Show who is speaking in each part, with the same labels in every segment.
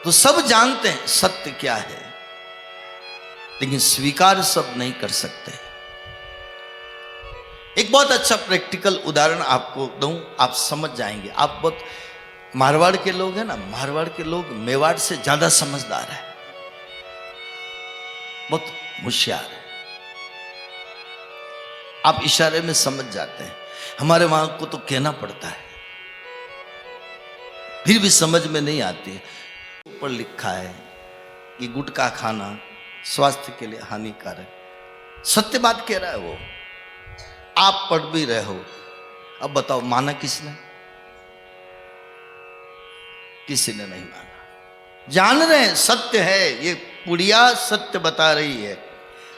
Speaker 1: तो सब जानते हैं सत्य क्या है, लेकिन स्वीकार सब नहीं कर सकते। एक बहुत अच्छा प्रैक्टिकल उदाहरण आपको दूं, आप समझ जाएंगे। आप बहुत मारवाड़ के लोग हैं ना, मारवाड़ के लोग मेवाड़ से ज्यादा समझदार है, बहुत होशियार है। आप इशारे में समझ जाते हैं। हमारे वहां को तो कहना पड़ता है, फिर भी समझ में नहीं आती है। ऊपर लिखा है कि गुटखा खाना स्वास्थ्य के लिए हानिकारक। सत्य बात कह रहा है वो, आप पढ़ भी रहे हो। अब बताओ माना किसने? किसी ने नहीं माना। जान रहे हैं सत्य है, ये पुड़िया सत्य बता रही है,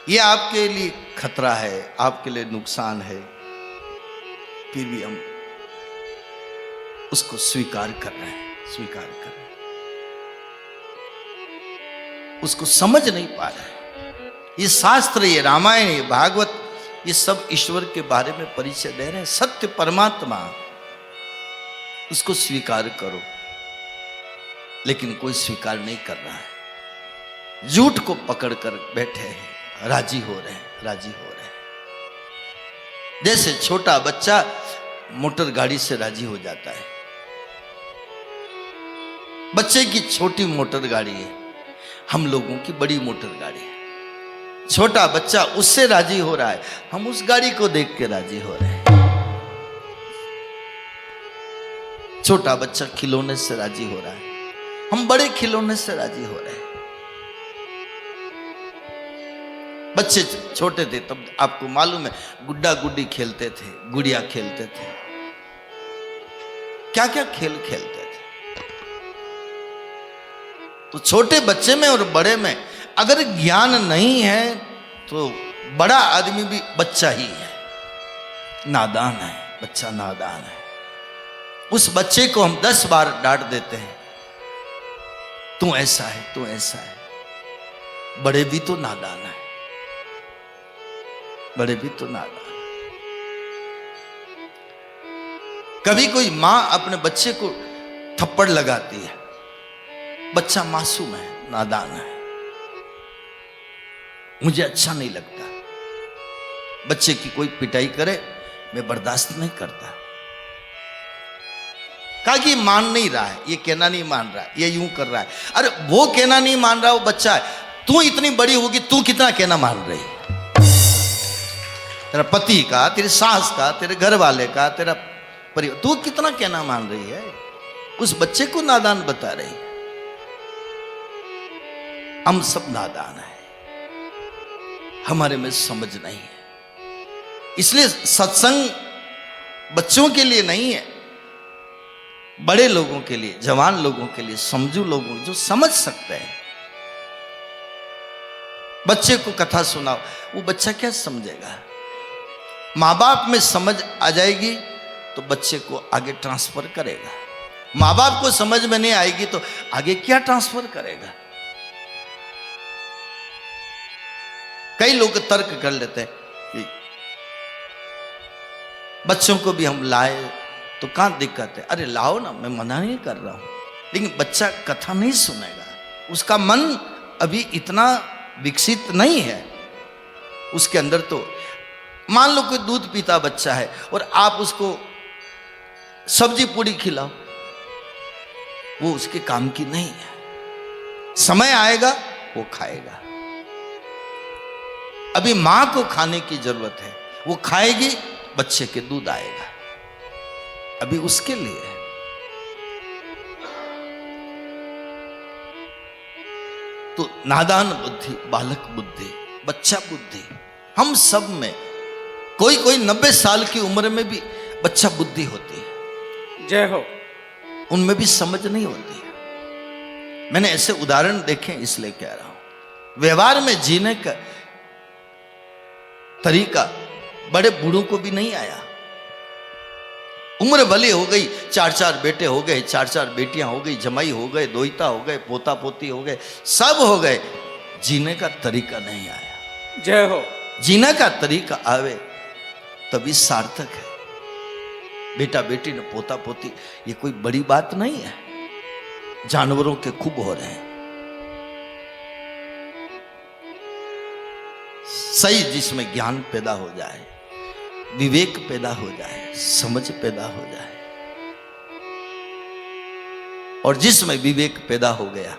Speaker 1: ये आपके लिए खतरा है, आपके लिए नुकसान है, फिर भी हम उसको स्वीकार कर रहे हैं, स्वीकार कर रहे हैं। उसको समझ नहीं पा रहे। ये शास्त्र, ये रामायण, ये भागवत, ये सब ईश्वर के बारे में परिचय दे रहे हैं। सत्य परमात्मा, उसको स्वीकार करो, लेकिन कोई स्वीकार नहीं कर रहा है। झूठ को पकड़कर बैठे हैं, राजी हो रहे हैं, राजी हो रहे हैं। जैसे छोटा बच्चा मोटर गाड़ी से राजी हो जाता है। बच्चे की छोटी मोटर गाड़ी है, हम लोगों की बड़ी मोटर गाड़ी है। छोटा बच्चा उससे राजी हो रहा है, हम उस गाड़ी को देख के राजी हो रहे हैं। छोटा बच्चा खिलौने से राजी हो रहा है, हम बड़े खिलौने से राजी हो रहे हैं। बच्चे छोटे थे तब आपको मालूम है, गुड्डा गुड्डी खेलते थे, गुड़िया खेलते थे, क्या क्या खेल खेलते थे। तो छोटे बच्चे में और बड़े में अगर ज्ञान नहीं है तो बड़ा आदमी भी बच्चा ही है, नादान है, बच्चा नादान है। उस बच्चे को हम 10 बार डांट देते हैं, तू ऐसा है, तू ऐसा है। बड़े भी तो नादान है, बड़े भी तो नादान है। कभी कोई मां अपने बच्चे को थप्पड़ लगाती है, बच्चा मासूम है, नादान है, मुझे अच्छा नहीं लगता। बच्चे की कोई पिटाई करे मैं बर्दाश्त नहीं करता। कहा कि मान नहीं रहा है, ये कहना नहीं मान रहा है, ये यूं कर रहा है। अरे वो कहना नहीं मान रहा, वो बच्चा है। तू इतनी बड़ी होगी, तू कितना कहना मान रही है? तेरा पति का, तेरी सास का, तेरे घर वाले का, तेरा परिवार, तू कितना कहना मान रही है? उस बच्चे को नादान बता रही है। हम सब नादान है, हमारे में समझ नहीं है। इसलिए सत्संग बच्चों के लिए नहीं है, बड़े लोगों के लिए, जवान लोगों के लिए, समझू लोगों जो समझ सकते हैं। बच्चे को कथा सुनाओ, वो बच्चा क्या समझेगा? माँ बाप में समझ आ जाएगी तो बच्चे को आगे ट्रांसफर करेगा। माँ बाप को समझ में नहीं आएगी तो आगे क्या ट्रांसफर करेगा? कई लोग तर्क कर लेते हैं कि बच्चों को भी हम लाए तो कहां दिक्कत है? अरे लाओ ना, मैं मना नहीं कर रहा हूं, लेकिन बच्चा कथा नहीं सुनेगा, उसका मन अभी इतना विकसित नहीं है। उसके अंदर तो मान लो कोई दूध पीता बच्चा है और आप उसको सब्जी पूड़ी खिलाओ, वो उसके काम की नहीं है। समय आएगा वो खाएगा। अभी मां को खाने की जरूरत है, वो खाएगी, बच्चे के दूध आएगा, अभी उसके लिए है। तो नादान बुद्धि, बालक बुद्धि, बच्चा बुद्धि हम सब में, कोई कोई 90 साल की उम्र में भी बच्चा बुद्धि होती है।
Speaker 2: जय हो।
Speaker 1: उनमें भी समझ नहीं होती है। मैंने ऐसे उदाहरण देखे इसलिए कह रहा हूं। व्यवहार में जीने का तरीका बड़े बूढ़ों को भी नहीं आया। उम्र भली हो गई, 4-4 बेटे हो गए, 4-4 बेटियां हो गई, जमाई हो गए, दोहिता हो गए, पोता पोती हो गए, सब हो गए, जीने का तरीका नहीं आया।
Speaker 2: जय हो।
Speaker 1: जीने का तरीका आवे तभी सार्थक है। बेटा बेटी ने पोता पोती, ये कोई बड़ी बात नहीं है। जानवरों के खूब हो रहे हैं। सही जिसमें ज्ञान पैदा हो जाए, विवेक पैदा हो जाए, समझ पैदा हो जाए, और जिसमें विवेक पैदा हो गया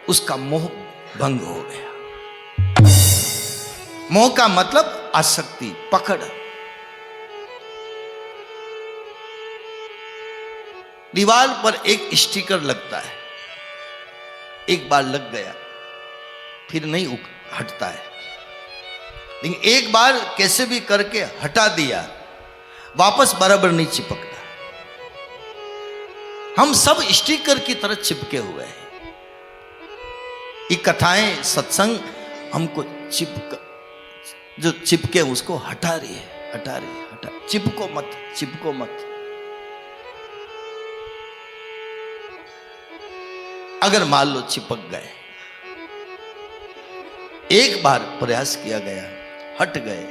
Speaker 1: उसका मोह भंग हो गया। मोह का मतलब आसक्ति, पकड़। दीवार पर एक स्टिकर लगता है, एक बार लग गया फिर नहीं हटता है, लेकिन एक बार कैसे भी करके हटा दिया वापस बराबर नहीं चिपकता। हम सब स्टिकर की तरह चिपके हुए हैं। ये कथाएं, सत्संग हमको जो चिपके उसको हटा रही है, हटा रही है, हटा। चिपको मत, चिपको मत। अगर मान लो चिपक गए, एक बार प्रयास किया गया, हट गए,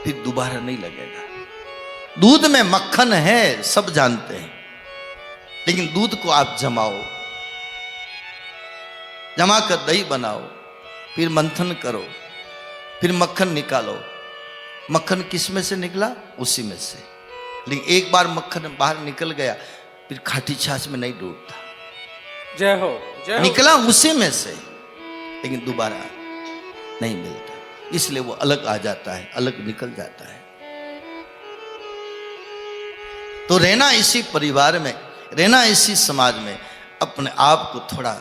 Speaker 1: फिर दोबारा नहीं लगेगा। दूध में मक्खन है सब जानते हैं, लेकिन दूध को आप जमाओ, जमा कर दही बनाओ, फिर मंथन करो, फिर मक्खन निकालो। मक्खन किस में से निकला? उसी में से। लेकिन एक बार मक्खन बाहर निकल गया फिर खाटी छाछ में नहीं डूबता।
Speaker 2: जय हो, जय हो।
Speaker 1: निकला उसी में से, लेकिन दोबारा नहीं मिलता, इसलिए वो अलग आ जाता है, अलग निकल जाता है। तो रहना इसी परिवार में, रहना इसी समाज में, अपने आप को थोड़ा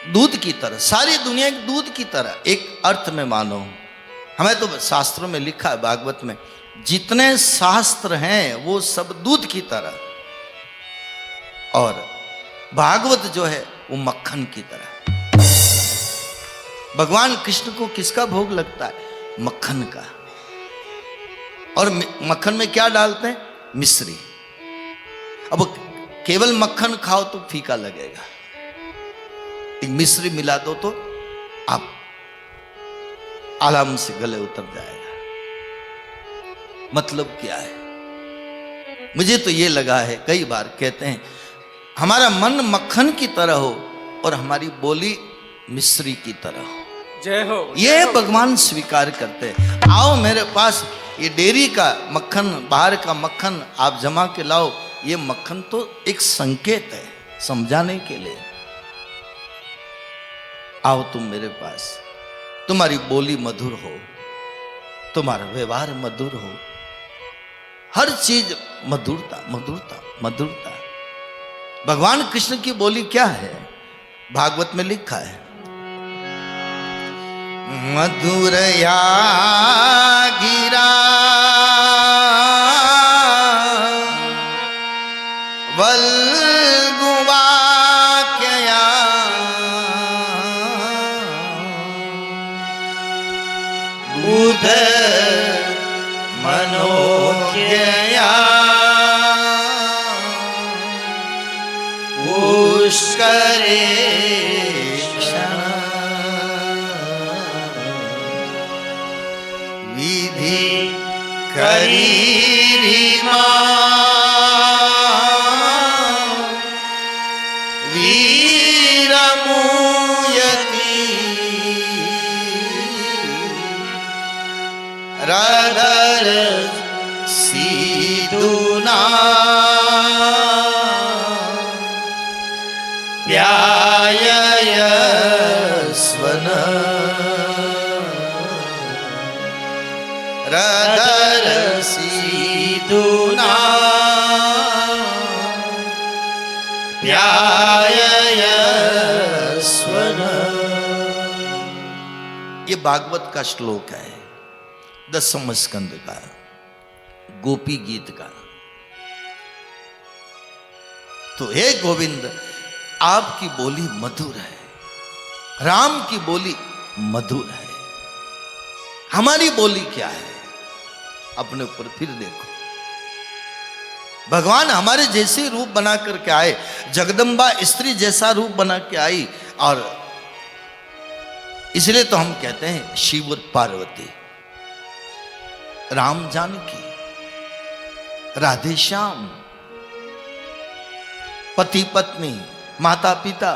Speaker 1: दूध की तरह, सारी दुनिया एक दूध की तरह एक अर्थ में मानो। हमें तो शास्त्रों में लिखा है, भागवत में जितने शास्त्र हैं वो सब दूध की तरह, और भागवत जो है वो मक्खन की तरह। भगवान कृष्ण को किसका भोग लगता है? मक्खन का। और मक्खन में क्या डालते हैं? मिश्री। अब केवल मक्खन खाओ तो फीका लगेगा, एक मिश्री मिला दो तो आप आराम से गले उतर जाएगा। मतलब क्या है? मुझे तो ये लगा है, कई बार कहते हैं हमारा मन मक्खन की तरह हो और हमारी बोली मिश्री की तरह हो।
Speaker 2: जय हो।
Speaker 1: ये भगवान स्वीकार करते हैं। आओ मेरे पास, ये डेयरी का मक्खन, बाहर का मक्खन आप जमा के लाओ। ये मक्खन तो एक संकेत है समझाने के लिए। आओ तुम मेरे पास, तुम्हारी बोली मधुर हो, तुम्हारा व्यवहार मधुर हो, हर चीज मधुरता, मधुरता, मधुरता। भगवान कृष्ण की बोली क्या है? भागवत में लिखा है, मधुरया गिरा वल्गुवाक्यया बुध मनोज्ञया पुष्करे विधि करीरिमा वीरमुयति रदर सीदुना व्यायस्वन रदर सीदुना व्यायस्वन। ये भागवत का श्लोक है, 10वें स्कंद का, गोपी गीत का। तो हे गोविंद, आपकी बोली मधुर है, राम की बोली मधुर है। हमारी बोली क्या है? अपने ऊपर फिर देखो। भगवान हमारे जैसे रूप बना करके आए, जगदम्बा स्त्री जैसा रूप बना के आई, और इसलिए तो हम कहते हैं शिव और पार्वती, राम जानकी, राधे श्याम। पति पत्नी, माता पिता,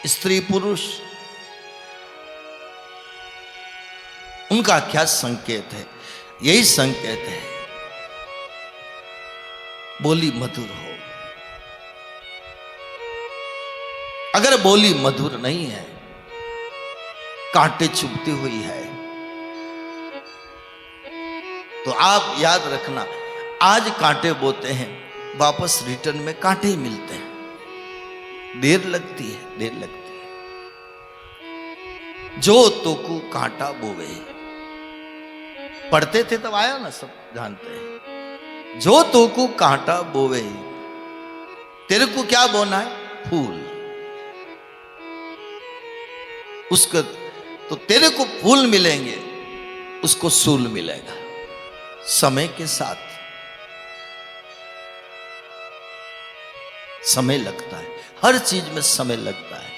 Speaker 1: स्त्री पुरुष, उनका क्या संकेत है? यही संकेत है, बोली मधुर हो। अगर बोली मधुर नहीं है, कांटे चुभती हुई है, तो आप याद रखना, आज कांटे बोते हैं, वापस रिटर्न में कांटे ही मिलते हैं। देर लगती है, देर लगती है। जो तोकू कांटा बोवे, पढ़ते थे तब आया ना, सब जानते हैं। जो तोकू कांटा बोवे, तेरे को क्या बोना है? फूल। उसको तो तेरे को फूल मिलेंगे, उसको सूल मिलेगा। समय के साथ समय लगता है, हर चीज में समय लगता है।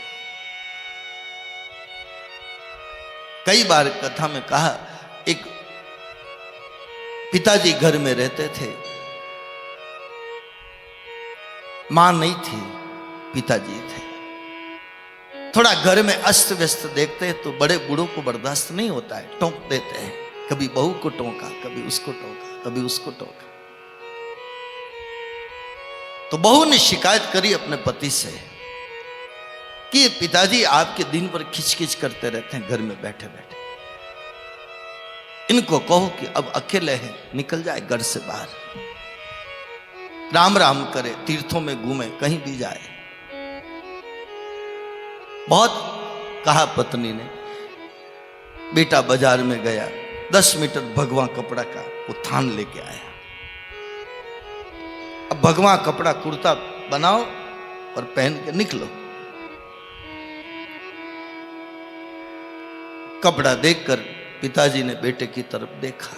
Speaker 1: कई बार कथा में कहा, एक पिताजी घर में रहते थे, मां नहीं थी, पिताजी थे। थोड़ा घर में अस्त व्यस्त देखते हैं तो बड़े बूढ़ों को बर्दाश्त नहीं होता है, टोक देते हैं। कभी बहू को टोका, कभी उसको टोका, कभी उसको टोका। तो बहू ने शिकायत करी अपने पति से कि पिताजी आपके दिन भर खिचखिच करते रहते हैं घर में बैठे बैठे। इनको कहो कि अब अकेले हैं, निकल जाए घर से बाहर, राम राम करे, तीर्थों में घूमे, कहीं भी जाए। बहुत कहा पत्नी ने। बेटा बाजार में गया, 10 मीटर भगवा कपड़ा का वो थान लेके आया। अब भगवा कपड़ा कुर्ता बनाओ और पहन के निकलो। कपड़ा देखकर पिताजी ने बेटे की तरफ देखा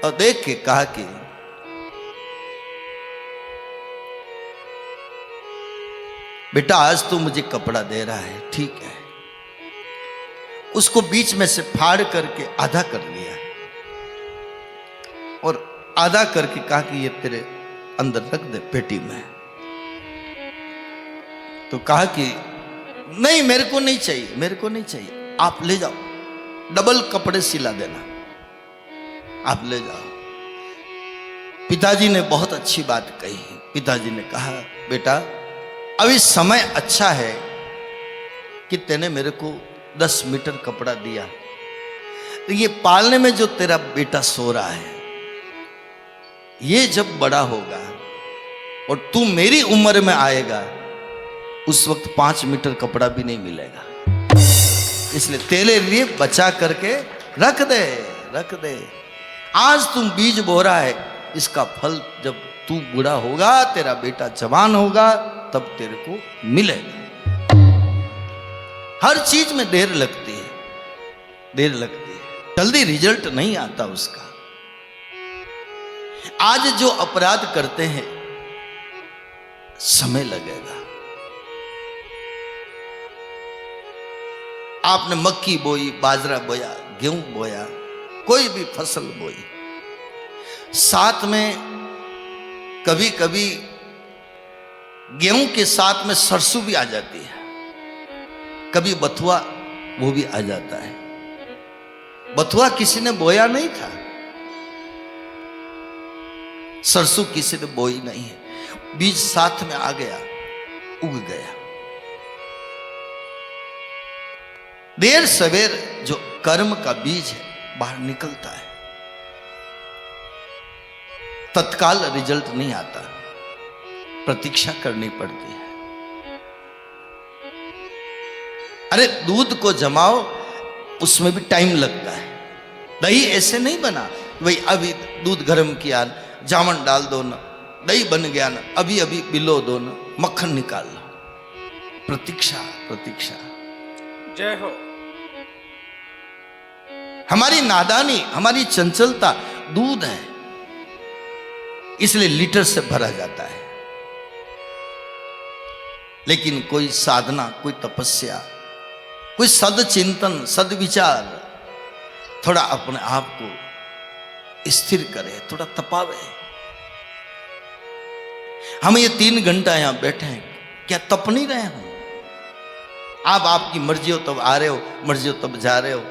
Speaker 1: और देख के कहा कि बेटा आज तो मुझे कपड़ा दे रहा है, ठीक है। उसको बीच में से फाड़ करके आधा कर लिया और आधा करके कहा कि ये तेरे अंदर रख दे पेटी में। तो कहा कि नहीं, मेरे को नहीं चाहिए, मेरे को नहीं चाहिए, आप ले जाओ, डबल कपड़े सिला देना, आप ले जाओ। पिताजी ने बहुत अच्छी बात कही। पिताजी ने कहा, बेटा अभी समय अच्छा है कि तेने मेरे को 10 मीटर कपड़ा दिया, ये पालने में जो तेरा बेटा सो रहा है, ये जब बड़ा होगा और तू मेरी उम्र में आएगा, उस वक्त 5 मीटर कपड़ा भी नहीं मिलेगा। इसलिए तेरे लिए बचा करके रख दे, रख दे। आज तुम बीज बो रहा है, इसका फल जब तू बूढ़ा होगा, तेरा बेटा जवान होगा, तब तेरे को मिलेगा। हर चीज में देर लगती है, देर लगती है, जल्दी रिजल्ट नहीं आता उसका। आज जो अपराध करते हैं, समय लगेगा। आपने मक्की बोई, बाजरा बोया, गेहूं बोया, कोई भी फसल बोई, साथ में कभी कभी गेहूं के साथ में सरसों भी आ जाती है, कभी बथुआ वो भी आ जाता है। बथुआ किसी ने बोया नहीं था, सरसों किसी ने बोई नहीं है, बीज साथ में आ गया, उग गया। देर सवेर जो कर्म का बीज है बाहर निकलता है, तत्काल रिजल्ट नहीं आता, प्रतीक्षा करनी पड़ती है। अरे दूध को जमाओ, उसमें भी टाइम लगता है। दही ऐसे नहीं बना भाई अभी दूध गर्म किया, जामन डाल दो ना, दही बन गया ना, अभी अभी बिलो दो ना, मक्खन निकाल लो। प्रतीक्षा, प्रतीक्षा।
Speaker 2: जय हो।
Speaker 1: हमारी नादानी, हमारी चंचलता दूध है, इसलिए लीटर से भरा जाता है। लेकिन कोई साधना, कोई तपस्या, कोई सदचिंतन, सदविचार, थोड़ा अपने आप को स्थिर करे, थोड़ा तपावे, हम ये 3 घंटा यहां बैठे हैं, क्या तप नहीं रहे हम? आप आपकी मर्जी हो तब आ रहे हो, मर्जी हो तब जा रहे हो।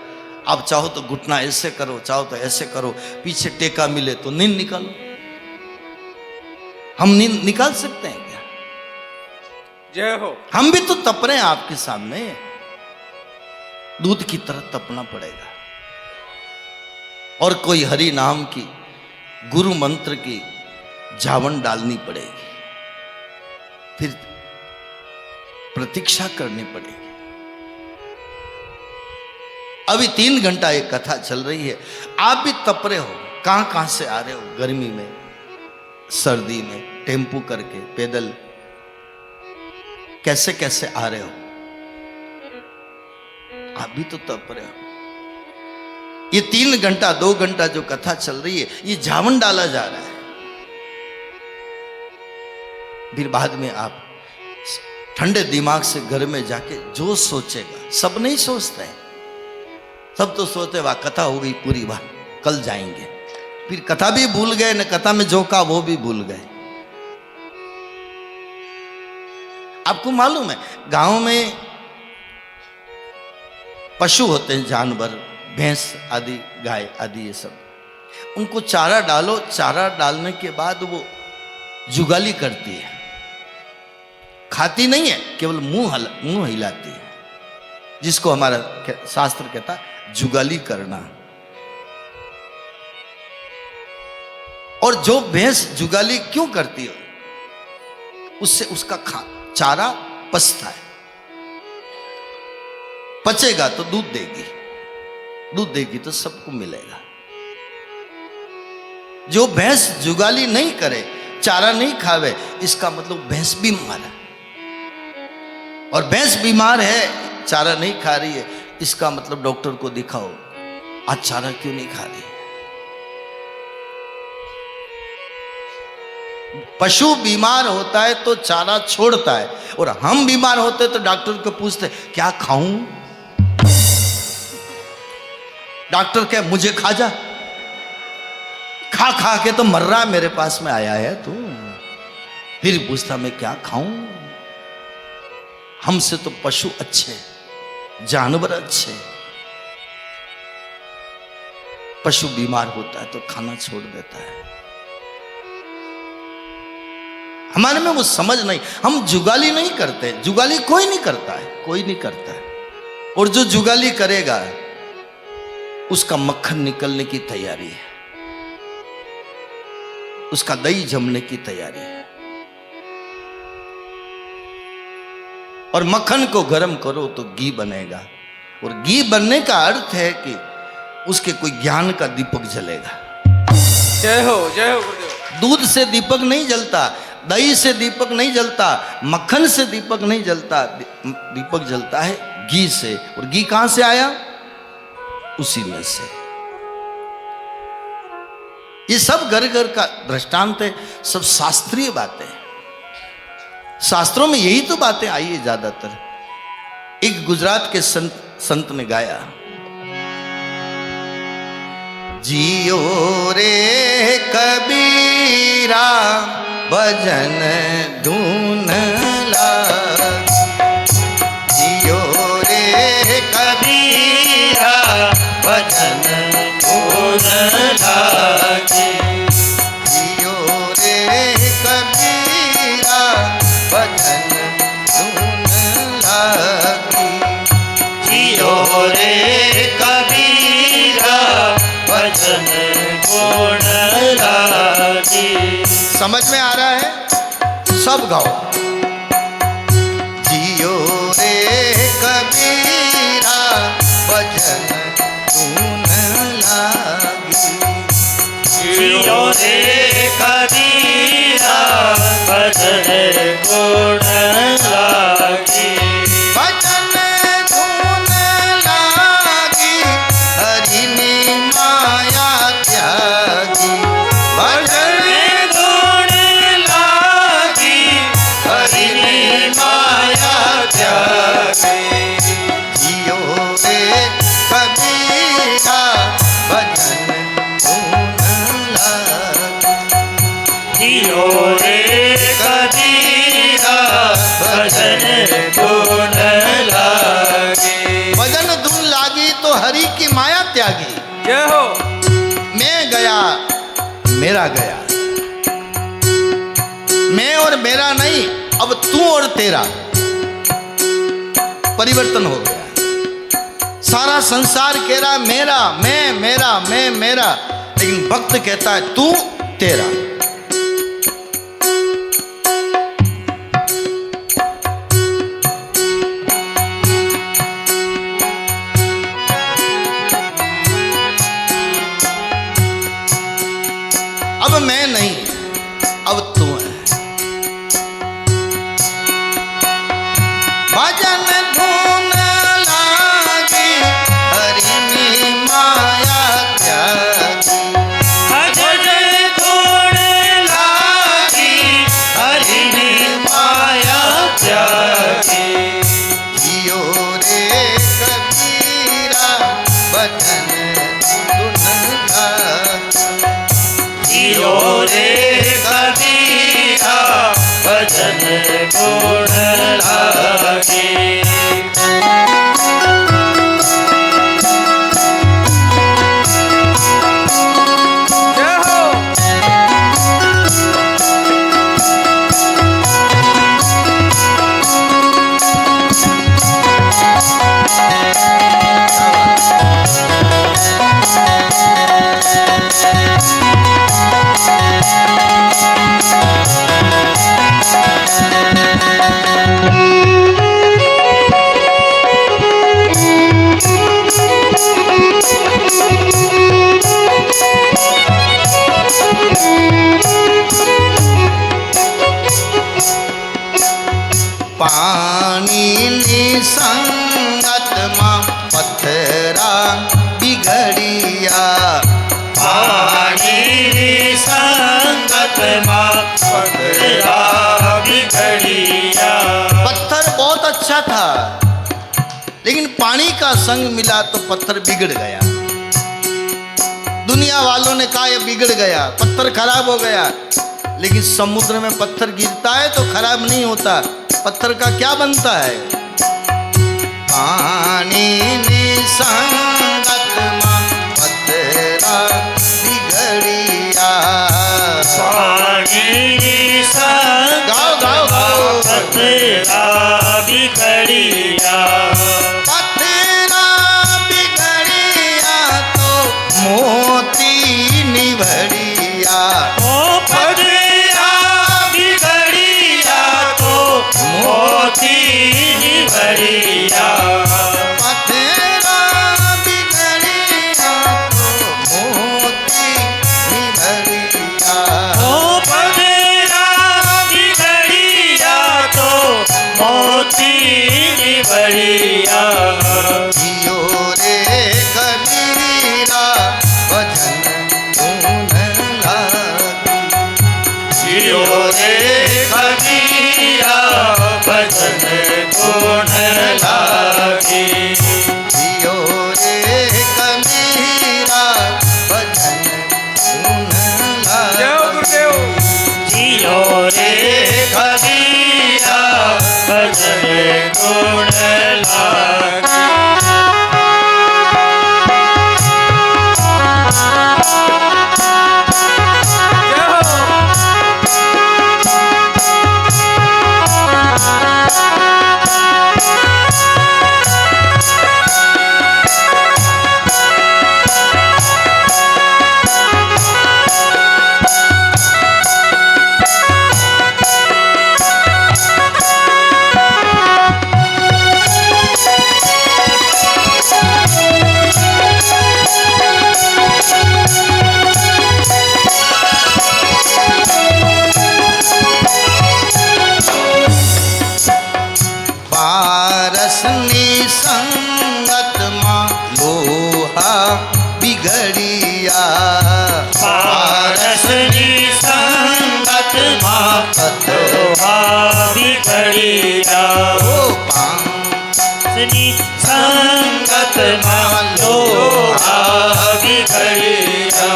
Speaker 1: आप चाहो तो घुटना ऐसे करो, चाहो तो ऐसे करो, पीछे टेका मिले तो नींद निकालो। हम नींद निकाल सकते हैं क्या?
Speaker 2: जय हो।
Speaker 1: हम भी तो तप रहे हैं आपके सामने, दूध की तरह तपना पड़ेगा। और कोई हरि नाम की, गुरु मंत्र की जावन डालनी पड़ेगी, फिर प्रतीक्षा करनी पड़ेगी। अभी 3 घंटा एक कथा चल रही है, आप भी तप रहे हो। कहां कहां से आ रहे हो, गर्मी में, सर्दी में, टेम्पू करके, पैदल, कैसे कैसे आ रहे हो, आप भी तो तप रहे हो। ये 3 घंटा 2 घंटा जो कथा चल रही है, ये जावन डाला जा रहा है। फिर बाद में आप ठंडे दिमाग से घर में जाके जो सोचेगा, सब नहीं सोचते हैं, सब तो सोचते वाह कथा हो गई पूरी, वाह कल जाएंगे। फिर कथा भी भूल गए, न कथा में जो कहा वो भी भूल गए। आपको मालूम है गांव में पशु होते हैं, जानवर, भैंस आदि, गाय आदि, ये सब, उनको चारा डालो, चारा डालने के बाद वो जुगाली करती है, खाती नहीं है, केवल मुंह हिलाती है, जिसको हमारा शास्त्र कहता है जुगाली करना। और जो भैंस जुगाली क्यों करती है, उससे उसका चारा पचता है, पचेगा तो दूध देगी, दूध देगी तो सबको मिलेगा। जो भैंस जुगाली नहीं करे, चारा नहीं खावे, इसका मतलब भैंस बीमार है। और भैंस बीमार है, चारा नहीं खा रही है, इसका मतलब डॉक्टर को दिखाओ, आज चारा क्यों नहीं खा रही है। पशु बीमार होता है तो चारा छोड़ता है, और हम बीमार होते तो डॉक्टर को पूछते क्या खाऊं, डॉक्टर क्या मुझे खा जा, खा खा के तो मर रहा है, मेरे पास में आया है तू, फिर पूछता मैं क्या खाऊं। हमसे तो पशु अच्छे, जानवर अच्छे। पशु बीमार होता है तो खाना छोड़ देता है। हमारे में वो समझ नहीं, हम जुगाली नहीं करते, जुगाली कोई नहीं करता है, कोई नहीं करता है। और जो जुगाली करेगा उसका मक्खन निकलने की तैयारी है, उसका दही जमने की तैयारी है। और मक्खन को गर्म करो तो घी बनेगा, और घी बनने का अर्थ है कि उसके कोई ज्ञान का दीपक जलेगा।
Speaker 2: जय हो गुरुदेव।
Speaker 1: दूध से दीपक नहीं जलता, दही से दीपक नहीं जलता, मक्खन से दीपक नहीं जलता, दीपक जलता है घी से। और घी कहां से आया, उसी में से। ये सब घर घर का दृष्टांत है, सब शास्त्रीय बातें हैं, शास्त्रों में यही तो बातें आई है ज्यादातर। एक गुजरात के संत ने गाया, जियो रे कबीरा भजन धून लागी, जियो रे कबीरा भजन धून लागी, जियो रे कबीरा भजन धून लागी, जियो रे कबीरा भजन गुण लागी। समझ में आ रहा है? सब गाओ। जियो रे कबीरा भजन धून लागी,
Speaker 3: जियो रे कबीरा भजन गुण लागी,
Speaker 1: भजन धून लागी, हरि ने माया त्यागी, भजन
Speaker 3: गुण लागी, हरि ने माया त्यागी,
Speaker 1: जियो रे कबीरा भजन धून लागी,
Speaker 3: जियो रे भजन धुन लागी।
Speaker 1: भजन धुन लागी तो हरि की माया त्यागी।
Speaker 2: जय हो।
Speaker 1: मैं गया मेरा गया, मैं और मेरा नहीं, अब तू और तेरा परिवर्तन हो गया। सारा संसार कह रहा मेरा, मैं मेरा, मैं मेरा, लेकिन भक्त कहता है तू तेरा। अब मैं नहीं, अब तू है। भजन धुन लागी हरि की माया त्यागी।
Speaker 3: भजन धुन लागी हरि की माया त्यागी।
Speaker 1: जियो रे कबीरा भजन धुन लागी।
Speaker 3: जियो रे कबीरा भजन धुन लागी।
Speaker 2: जय हो।
Speaker 1: पानी नी संगत मां पत्थरा बिगड़िया।
Speaker 3: पानी संगत मां पत्थरा बिगड़िया।
Speaker 1: पत्थर बहुत अच्छा था, लेकिन पानी का संग मिला तो पत्थर बिगड़ गया। दुनिया वालों ने कहा यह बिगड़ गया, पत्थर खराब हो गया, लेकिन समुद्र में पत्थर गिरता है तो खराब नहीं होता। पत्थर का क्या बनता है? पानी ने संगत मां पत्थरा बिगड़िया।
Speaker 3: पानी संगत मां पत्थरा बिगड़िया।
Speaker 1: पत्थरा बिगड़िया तो मोती निभड़िया।
Speaker 3: ओ पत्थरा बिगड़िया तो मोती निभड़िया।
Speaker 1: पत्थरा बिगड़िया तो मोती निभड़िया।
Speaker 3: ओ पत्थरा बिगड़िया तो मोती निभड़िया।
Speaker 1: जियो रे कबीरा भजन धुन लागी।
Speaker 3: जियो रे कबीरा भजन धुन लागी।
Speaker 1: जियो रे कबीरा भजन धुन
Speaker 2: जय हो
Speaker 1: लागी।
Speaker 2: गुरुदेव।
Speaker 3: जियो रे कबीरा भजन धुन लागी।
Speaker 2: जय हो।
Speaker 1: पारसनी संगत मां लोहा बिगड़िया।
Speaker 3: पारसनी संगत मां लोहा बिगड़िया।
Speaker 1: ओ पारसनी
Speaker 3: संगत मां लोहा बिगड़िया।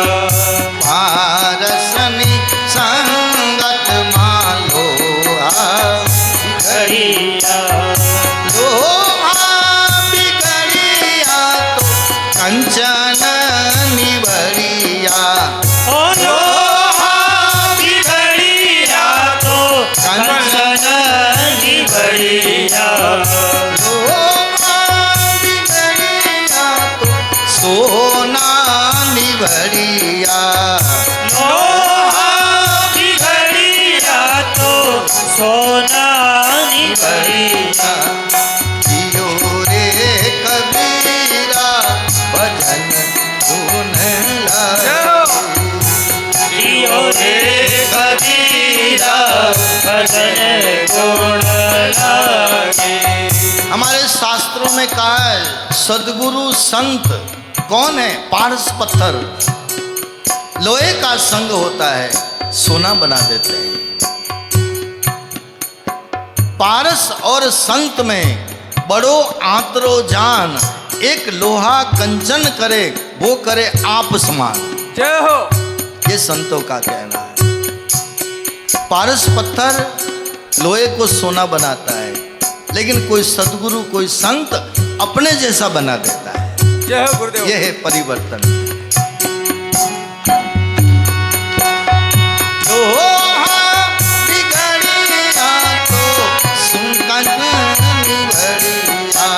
Speaker 1: पारसनी संगत मां लोहा
Speaker 3: बिगड़िया
Speaker 1: लोहा बिगड़िया तो कंचन निभड़िया
Speaker 3: ओ लोहा बिगड़िया तो कंचन निभड़िया
Speaker 1: लोहा बिगड़िया तो सोना निभड़िया
Speaker 3: लोहा बिगड़िया तो सोना निभड़िया
Speaker 1: जियो रे कबीरा भजन धुन
Speaker 2: जय हो।
Speaker 3: जियो रे कबीरा भजन गुण लागे
Speaker 1: हमारे शास्त्रों में कहा है सदगुरु संत कौन है? पारस पत्थर लोहे का संग होता है, सोना बना देते हैं। पारस और संत में बड़ो आंतरो जान, एक लोहा कंचन करे वो करे आप समान।
Speaker 2: जय हो।
Speaker 1: ये संतों का कहना है। पारस पत्थर लोहे को सोना बनाता है, लेकिन कोई सदगुरु कोई संत अपने जैसा बना देता है।
Speaker 2: जय हो गुरुदेव।
Speaker 1: यह है परिवर्तन। लोहा बिगड़िया तो सुंकन निभड़िया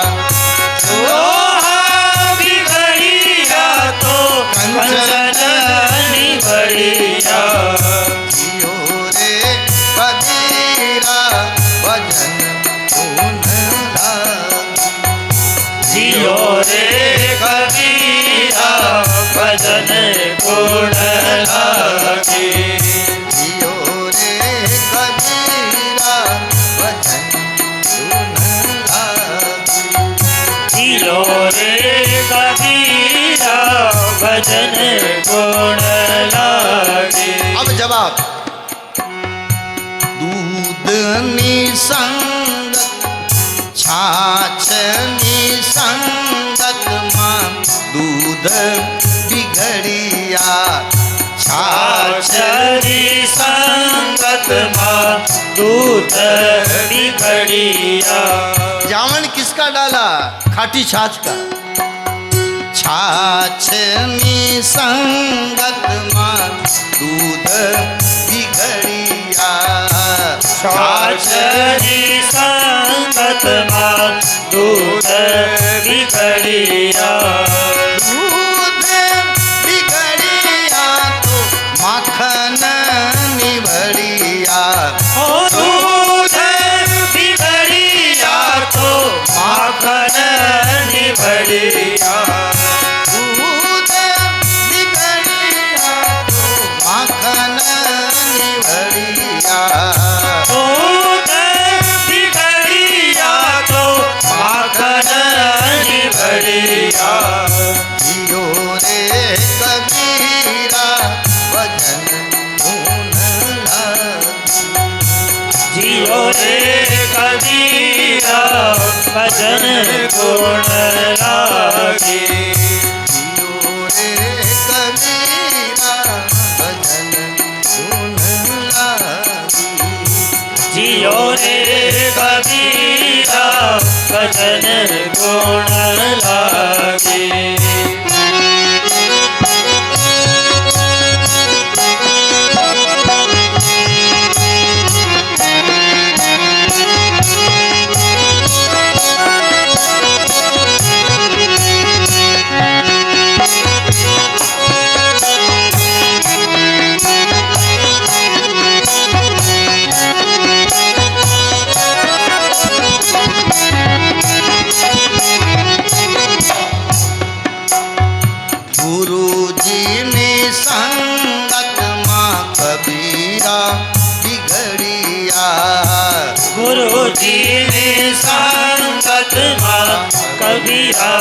Speaker 3: लोहा बिगड़िया तो कंचन निभड़िया
Speaker 1: जियो रे कबीरा भजन धुन लागे।
Speaker 3: जियो रे कबीरा भजन गुण लागे
Speaker 1: जियो रे कबीरा भजन धुन लागे।
Speaker 3: जियो रे कबीरा भजन गुण लागे
Speaker 1: अब जवाब। दूध निसंगत छाछ निसंगत मां दूध बिगड़िया छाछ
Speaker 3: छाछरी संगत माँ दूध बिगड़िया
Speaker 1: जामन किसका डाला? खाटी छाछ का। छाछ निसंगत मां दूध बिगड़िया
Speaker 3: छाछरी संगत माँ दूध बिगड़िया
Speaker 1: दूध बिगड़िया तो माखन निभड़िया
Speaker 3: ओ दूध बिगड़िया तो माखन निभड़िया
Speaker 1: दूध बिगड़िया तो माखन निभड़िया
Speaker 3: दूध बिगड़िया तो माखन निभड़िया
Speaker 1: जियो रे कबीरा भजन धुन लागे।
Speaker 3: जियो रे कबीरा भजन गुण लागे
Speaker 1: जियो रे कबीरा भजन धुन लागे।
Speaker 3: जियो रे कबीरा भजन गुण लागे
Speaker 1: गुरु जी ने संगत माँ कबीरा बिगड़िया
Speaker 3: गुरु जी ने संगत माँ कबीरा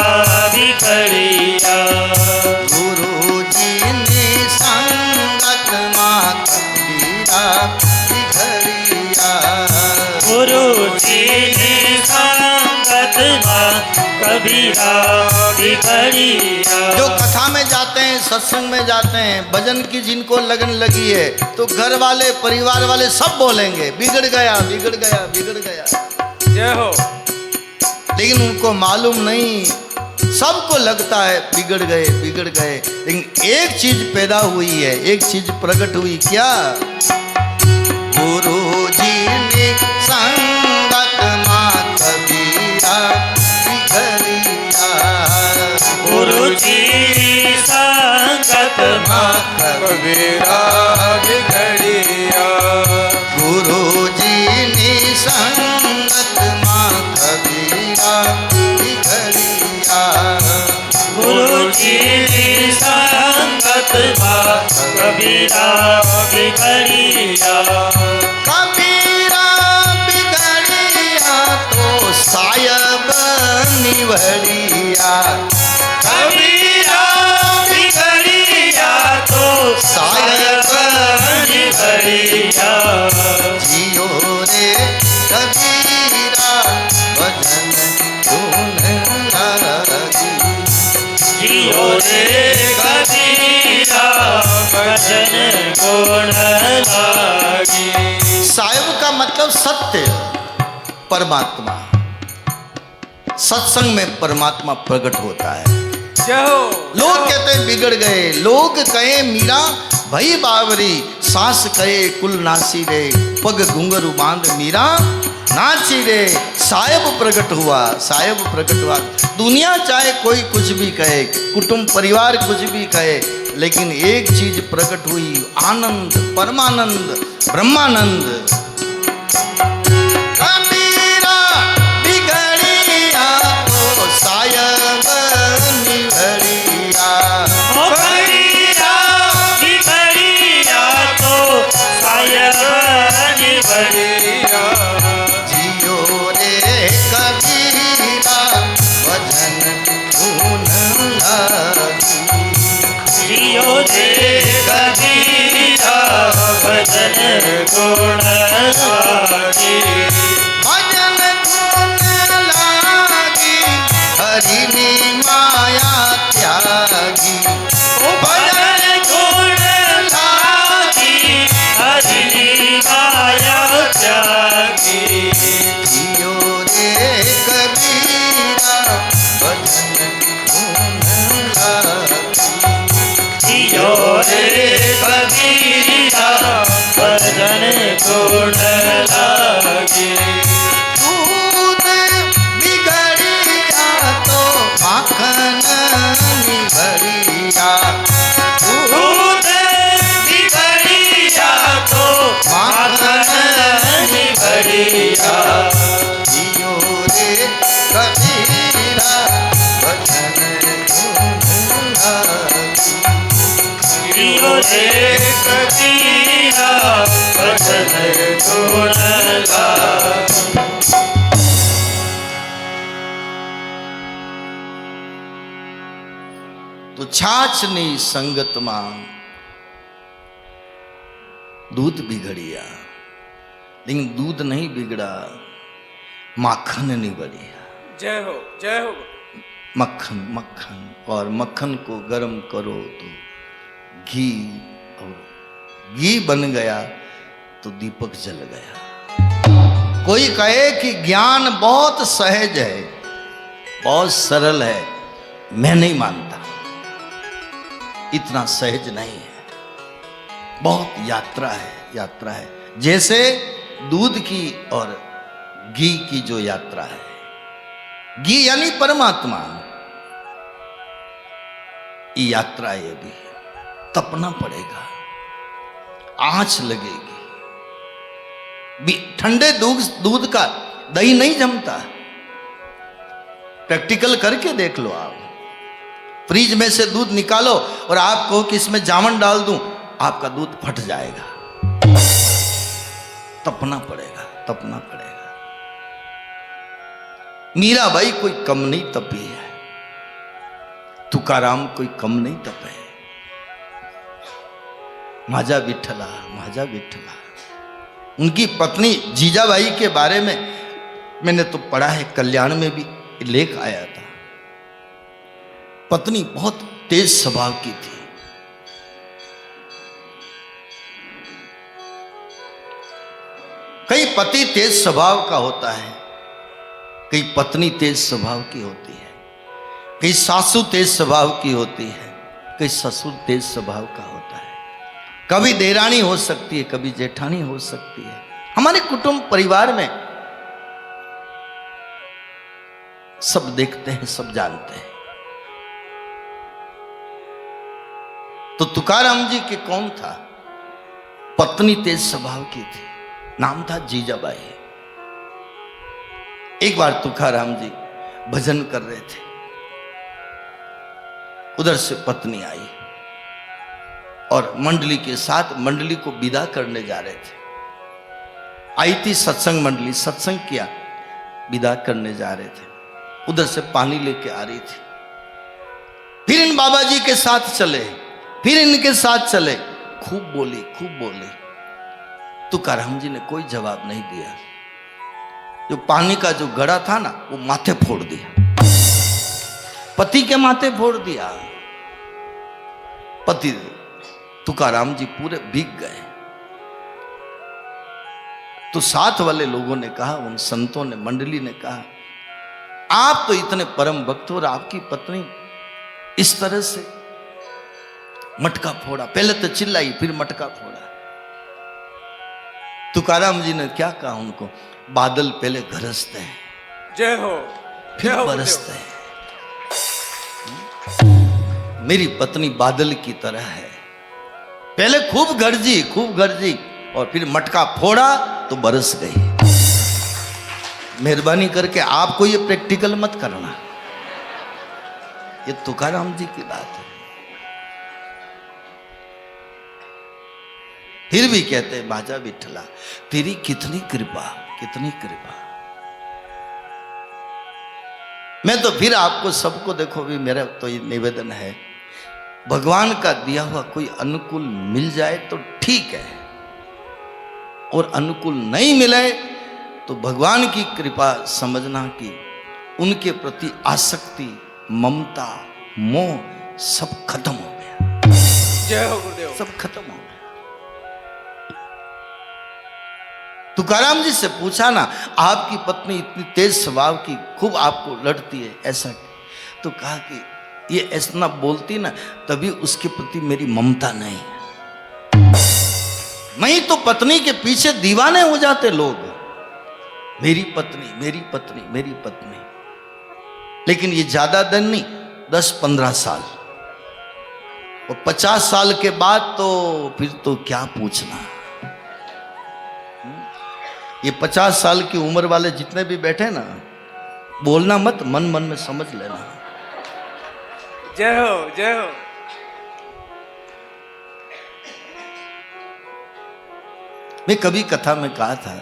Speaker 3: बिगड़िया
Speaker 1: गुरु जी ने संगत माँ कबीरा बिगड़िया
Speaker 3: गुरु जी ने संगत माँ कबीरा बिगड़िया
Speaker 1: जो कथा में जाते हैं, सत्संग में जाते हैं, भजन की जिनको लगन लगी है तो घर वाले परिवार वाले सब बोलेंगे बिगड़ गया बिगड़ गया बिगड़ गया।
Speaker 2: जय हो
Speaker 1: लेकिन उनको मालूम नहीं, सबको लगता है बिगड़ गए बिगड़ गए, लेकिन एक चीज पैदा हुई है, एक चीज प्रकट हुई। क्या? गुरु जी ने संगत मां कबीरा बिगड़िया,
Speaker 3: गुरु जी संगत मां
Speaker 2: कबीरा बिगड़िया,
Speaker 1: गुरु जी ने संगत मां कबीरा बिगड़िया,
Speaker 3: गुरु जी संगत मां कबीरा बिगड़िया,
Speaker 1: कबीरा बिगड़िया तो सायब निवड़िया,
Speaker 3: कबीरा बिगड़िया तो सायब निवड़िया,
Speaker 1: जियो रे कबीरा भजन धुन लागी,
Speaker 3: जियो रे कबीरा भजन गुण लागी।
Speaker 1: सायब का मतलब सत्य, परमात्मा। सत्संग में परमात्मा प्रकट होता है।
Speaker 2: जय हो
Speaker 1: लोग कहते हैं बिगड़ गए, लोग कहे मीरा भई बावरी, सांस कहे कुल नासी रे, पग घुंघरू बांध मीरा नाची रे, सायब प्रकट हुआ, सायब प्रकट हुआ। दुनिया चाहे कोई कुछ भी कहे, कुटुंब परिवार कुछ भी कहे, लेकिन एक चीज प्रकट हुई, आनंद, परमानंद, ब्रह्मानंद। कबीरा बिगड़िया तो सायब निवड़िया,
Speaker 3: कबीरा बिगड़िया तो सायब निवड़िया,
Speaker 1: जियो रे कबीरा भजन धुन लागी,
Speaker 3: जियो रे कबीरा भजन गुण लागी,
Speaker 1: भजन धुन लागी, हरि नि माया त्यागी,
Speaker 3: भजन गुण लागी, हरि माया त्यागी,
Speaker 1: जियो रे कबीरा भजन धुन लागी,
Speaker 3: जियो रे कबीरा भजन गुण लागी,
Speaker 1: दूध बिगड़िया तो माखन निभड़िया,
Speaker 3: दूध बिगड़िया तो माखन निभड़िया,
Speaker 1: जियो रे कबीरा भजन धुन लागी,
Speaker 3: जियो रे कबीरा भजन गुण लागी।
Speaker 1: तो छाछनी संगत मां दूध बिगड़िया, लेकिन दूध नहीं बिगड़ा, माखन नहीं बढ़िया।
Speaker 2: जय हो जय हो
Speaker 1: मक्खन मक्खन, और मक्खन को गर्म करो तो घी, और घी बन गया तो दीपक जल गया। कोई कहे कि ज्ञान बहुत सहज है, बहुत सरल है, मैं नहीं मानता, इतना सहज नहीं है, बहुत यात्रा है, यात्रा है। जैसे दूध की और घी की जो यात्रा है, घी यानी परमात्मा, ये यात्रा है, ये भी तपना पड़ेगा, आंच लगेगी। ठंडे दूध का दही नहीं जमता, प्रैक्टिकल करके देख लो आप। फ्रिज में से दूध निकालो और आप कहो कि इसमें जामन डाल दूं, आपका दूध फट जाएगा। तपना पड़ेगा, तपना पड़ेगा। मीराबाई कोई कम नहीं तपी है, तुकाराम कोई कम नहीं तपे। माझा विठला, माझा विठला। उनकी पत्नी जीजाबाई के बारे में मैंने तो पढ़ा है, कल्याण में भी लेख आया था। पत्नी बहुत तेज स्वभाव की थी। कई पति तेज स्वभाव का होता है, कई पत्नी तेज स्वभाव की होती है, कई सासू तेज स्वभाव की होती है, कई ससुर तेज स्वभाव का होता है। कभी देरानी हो सकती है, कभी जेठानी हो सकती है। हमारे कुटुंब परिवार में सब देखते हैं, सब जानते हैं। तो तुकाराम जी के कौन था? पत्नी तेज स्वभाव की थी, नाम था जीजाबाई। एक बार तुकाराम जी भजन कर रहे थे, उधर से पत्नी आई और मंडली के साथ मंडली को विदा करने जा रहे थे। आई थी सत्संग मंडली, सत्संग किया, विदा करने जा रहे थे। उधर से पानी लेके आ रही थी। फिर इन बाबा जी के साथ चले, फिर इनके साथ चले, खूब बोली, खूब बोली। तुकाराम जी ने कोई जवाब नहीं दिया। जो पानी का जो घड़ा था ना, वो माथे फोड़ दिया, पति के माथे फोड़ दिया। पति तुकाराम जी पूरे भीग गए। तो साथ वाले लोगों ने कहा, उन संतों ने, मंडली ने कहा, आप तो इतने परम भक्त हो और आपकी पत्नी इस तरह से मटका फोड़ा। पहले तो चिल्लाई, फिर मटका फोड़ा। तुकाराम जी ने क्या कहा उनको? बादल पहले गरजते हैं,
Speaker 2: जय हो,
Speaker 1: फिर
Speaker 2: जय हो
Speaker 1: बरसते हैं। मेरी पत्नी बादल की तरह है, पहले खूब गरजी और फिर मटका फोड़ा तो बरस गई। मेहरबानी करके आपको ये प्रैक्टिकल मत करना, ये तुकाराम जी की बात है। फिर भी कहते हैं, बाजा विठला तेरी कितनी कृपा, कितनी कृपा। मैं तो फिर आपको सबको, देखो भी मेरा तो ये निवेदन है, भगवान का दिया हुआ कोई अनुकूल मिल जाए तो ठीक है, और अनुकूल नहीं मिले तो भगवान की कृपा समझना कि उनके प्रति आसक्ति, ममता, मोह सब खत्म हो गया।
Speaker 2: जय हो गुरुदेव।
Speaker 1: सब खत्म हो गया। तुकाराम जी से पूछा ना, आपकी पत्नी इतनी तेज स्वभाव की, खूब आपको लड़ती है, ऐसा? तो कहा कि ये ऐसा ना बोलती ना, तभी उसके प्रति मेरी ममता नहीं है। नहीं तो पत्नी के पीछे दीवाने हो जाते लोग, मेरी पत्नी, मेरी पत्नी, मेरी पत्नी। लेकिन ये ज्यादा दिन नहीं, 10-15 साल, और 50 साल के बाद तो फिर तो क्या पूछना। ये 50 साल की उम्र वाले जितने भी बैठे ना, बोलना मत, मन मन में समझ लेना।
Speaker 2: जय हो, जय हो।
Speaker 1: मैं कभी कथा में कहा था,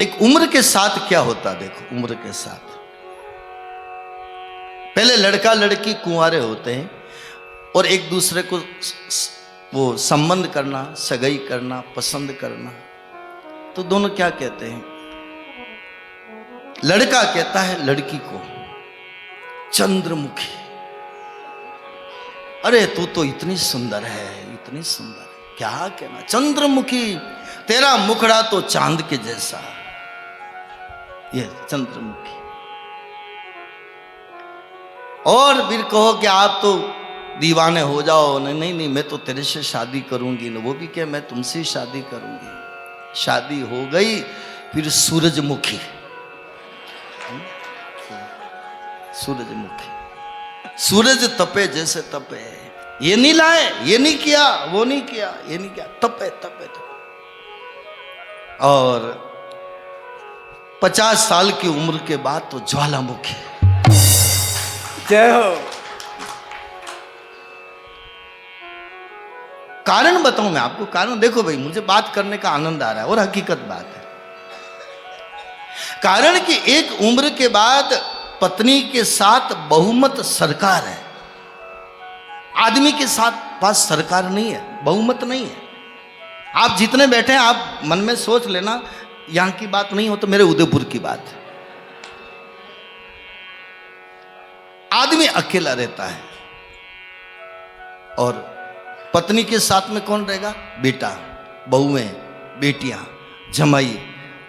Speaker 1: एक उम्र के साथ क्या होता, देखो उम्र के साथ पहले लड़का लड़की कुंवारे होते हैं और एक दूसरे को वो संबंध करना, सगाई करना, पसंद करना, तो दोनों क्या कहते हैं? लड़का कहता है लड़की को, चंद्रमुखी, अरे तू तो इतनी सुंदर है, इतनी सुंदर, क्या कहना, चंद्रमुखी, तेरा मुखड़ा तो चांद के जैसा, ये चंद्रमुखी। और फिर कहो कि आप तो दीवाने हो जाओ, नहीं नहीं नहीं, मैं तो तेरे से शादी करूंगी ना, वो भी क्या, मैं तुमसे ही शादी करूंगी। शादी हो गई, फिर सूरजमुखी, सूरजमुखी, सूरज तपे जैसे तपे, ये नहीं लाए, ये नहीं किया, वो नहीं किया, ये नहीं किया, तपे तपे तपे। और 50 साल की उम्र के बाद तो ज्वालामुखी।
Speaker 2: जय हो।
Speaker 1: कारण बताऊं मैं आपको, कारण देखो भाई, मुझे बात करने का आनंद आ रहा है और हकीकत बात है। कारण कि एक उम्र के बाद पत्नी के साथ बहुमत सरकार है, आदमी के साथ पास सरकार नहीं है, बहुमत नहीं है। आप जितने बैठे हैं, आप मन में सोच लेना, यहां की बात नहीं हो तो मेरे उदयपुर की बात है। आदमी अकेला रहता है और पत्नी के साथ में कौन रहेगा? बेटा, बहुएं, बेटियां, जमाई,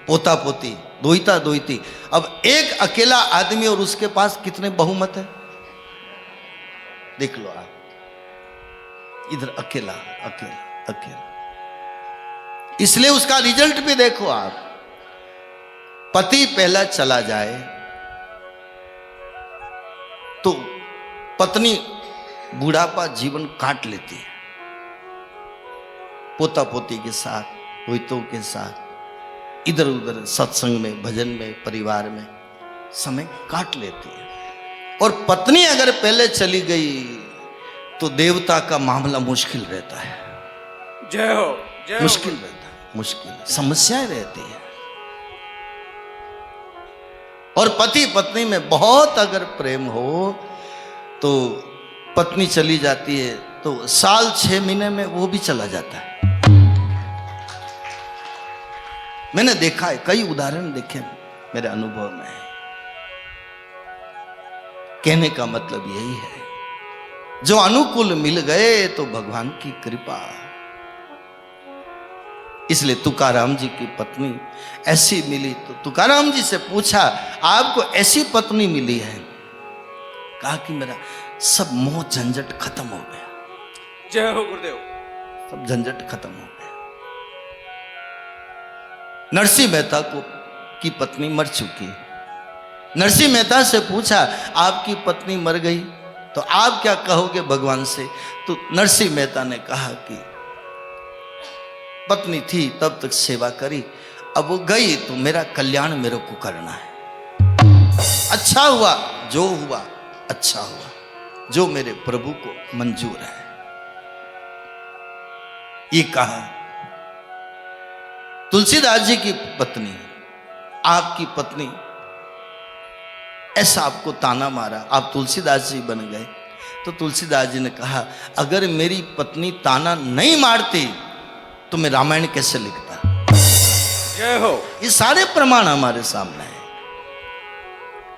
Speaker 1: पोता पोती, दोहिता दोहिती। अब एक अकेला आदमी और उसके पास कितने बहुमत है, देख लो आप। इधर अकेला अकेला अकेला, इसलिए उसका रिजल्ट भी देखो आप। पति पहला चला जाए तो पत्नी बुढ़ापा जीवन काट लेती है, पोता पोती के साथ, दोहितों के साथ, इधर उधर सत्संग में, भजन में, परिवार में समय काट लेती है। और पत्नी अगर पहले चली गई तो देवता का मामला मुश्किल रहता है।
Speaker 2: जय हो, जय हो।
Speaker 1: मुश्किल रहता है, मुश्किल समस्याएं रहती है। और पति पत्नी में बहुत अगर प्रेम हो तो पत्नी चली जाती है तो साल 6 महीने में वो भी चला जाता है। मैंने देखा है, कई उदाहरण देखे मेरे अनुभव में। कहने का मतलब यही है, जो अनुकूल मिल गए तो भगवान की कृपा। इसलिए तुकाराम जी की पत्नी ऐसी मिली तो तुकाराम जी से पूछा, आपको ऐसी पत्नी मिली है? कहा कि मेरा सब मोह झंझट खत्म हो गया।
Speaker 2: जय हो गुरुदेव।
Speaker 1: सब झंझट खत्म हो गया। नरसिंह मेहता की पत्नी मर चुकी। नरसिंह मेहता से पूछा, आपकी पत्नी मर गई तो आप क्या कहोगे भगवान से? तो नरसिंह मेहता ने कहा कि पत्नी थी तब तक सेवा करी, अब वो गई तो मेरा कल्याण मेरे को करना है। अच्छा हुआ जो हुआ, अच्छा हुआ जो मेरे प्रभु को मंजूर है। ये कहा। तुलसीदास जी की पत्नी, आपकी पत्नी ऐसा आपको ताना मारा, आप तुलसीदास जी बन गए। तो तुलसीदास जी ने कहा, अगर मेरी पत्नी ताना नहीं मारती तो मैं रामायण कैसे लिखता?
Speaker 2: जय हो।
Speaker 1: ये सारे प्रमाण हमारे सामने हैं।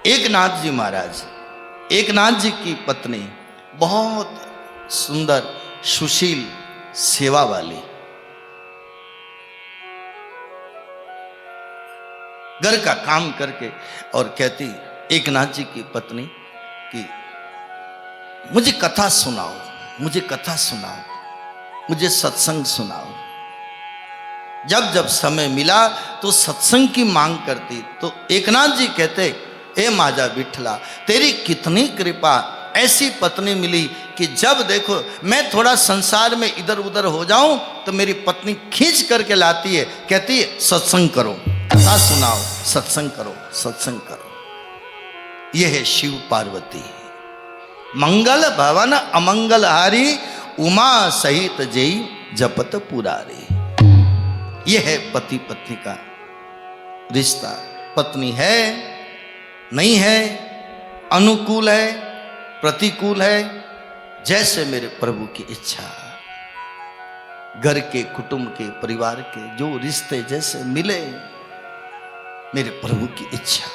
Speaker 1: एकनाथ जी महाराज, एकनाथ जी की पत्नी बहुत सुंदर, सुशील, सेवा वाली, घर का काम करके, और कहती एकनाथ जी की पत्नी कि मुझे कथा सुनाओ, मुझे कथा सुनाओ, मुझे सत्संग सुनाओ। जब जब समय मिला तो सत्संग की मांग करती। तो एकनाथ जी कहते, ए माजा विठला, तेरी कितनी कृपा, ऐसी पत्नी मिली कि जब देखो मैं थोड़ा संसार में इधर उधर हो जाऊं तो मेरी पत्नी खींच करके लाती है, कहती है सत्संग करो, कथा सुनाओ, सत्संग करो, सत्संग करो। यह है शिव पार्वती। मंगल भवन अमंगल हारी, उमा सहित जय जपत पुरारी। यह है पति पत्नी का रिश्ता। पत्नी है, नहीं है, अनुकूल है, प्रतिकूल है, जैसे मेरे प्रभु की इच्छा। घर के, कुटुंब के, परिवार के जो रिश्ते जैसे मिले, मेरे प्रभु की इच्छा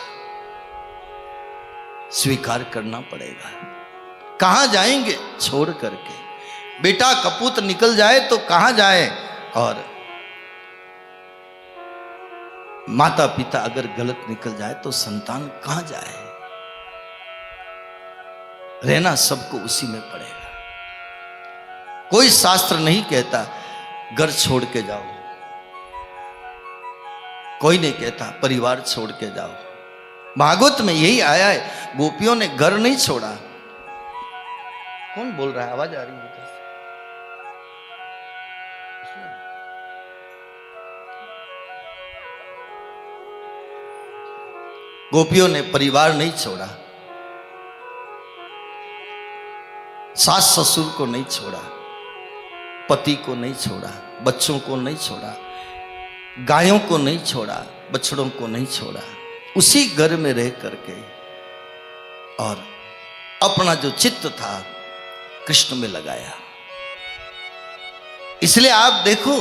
Speaker 1: स्वीकार करना पड़ेगा। कहां जाएंगे छोड़ करके? बेटा कपूत निकल जाए तो कहां जाए, और माता पिता अगर गलत निकल जाए तो संतान कहां जाए? रहना सबको उसी में पड़ेगा। कोई शास्त्र नहीं कहता घर छोड़ के जाओ, कोई नहीं कहता परिवार छोड़ के जाओ। भागवत में यही आया है, गोपियों ने घर नहीं छोड़ा। कौन बोल रहा है? आवाज आ रही है उधर से। गोपियों ने परिवार नहीं छोड़ा, सास ससुर को नहीं छोड़ा, पति को नहीं छोड़ा, बच्चों को नहीं छोड़ा, गायों को नहीं छोड़ा, बछड़ों को नहीं छोड़ा। उसी घर में रह करके और अपना जो चित्त था कृष्ण में लगाया। इसलिए आप देखो,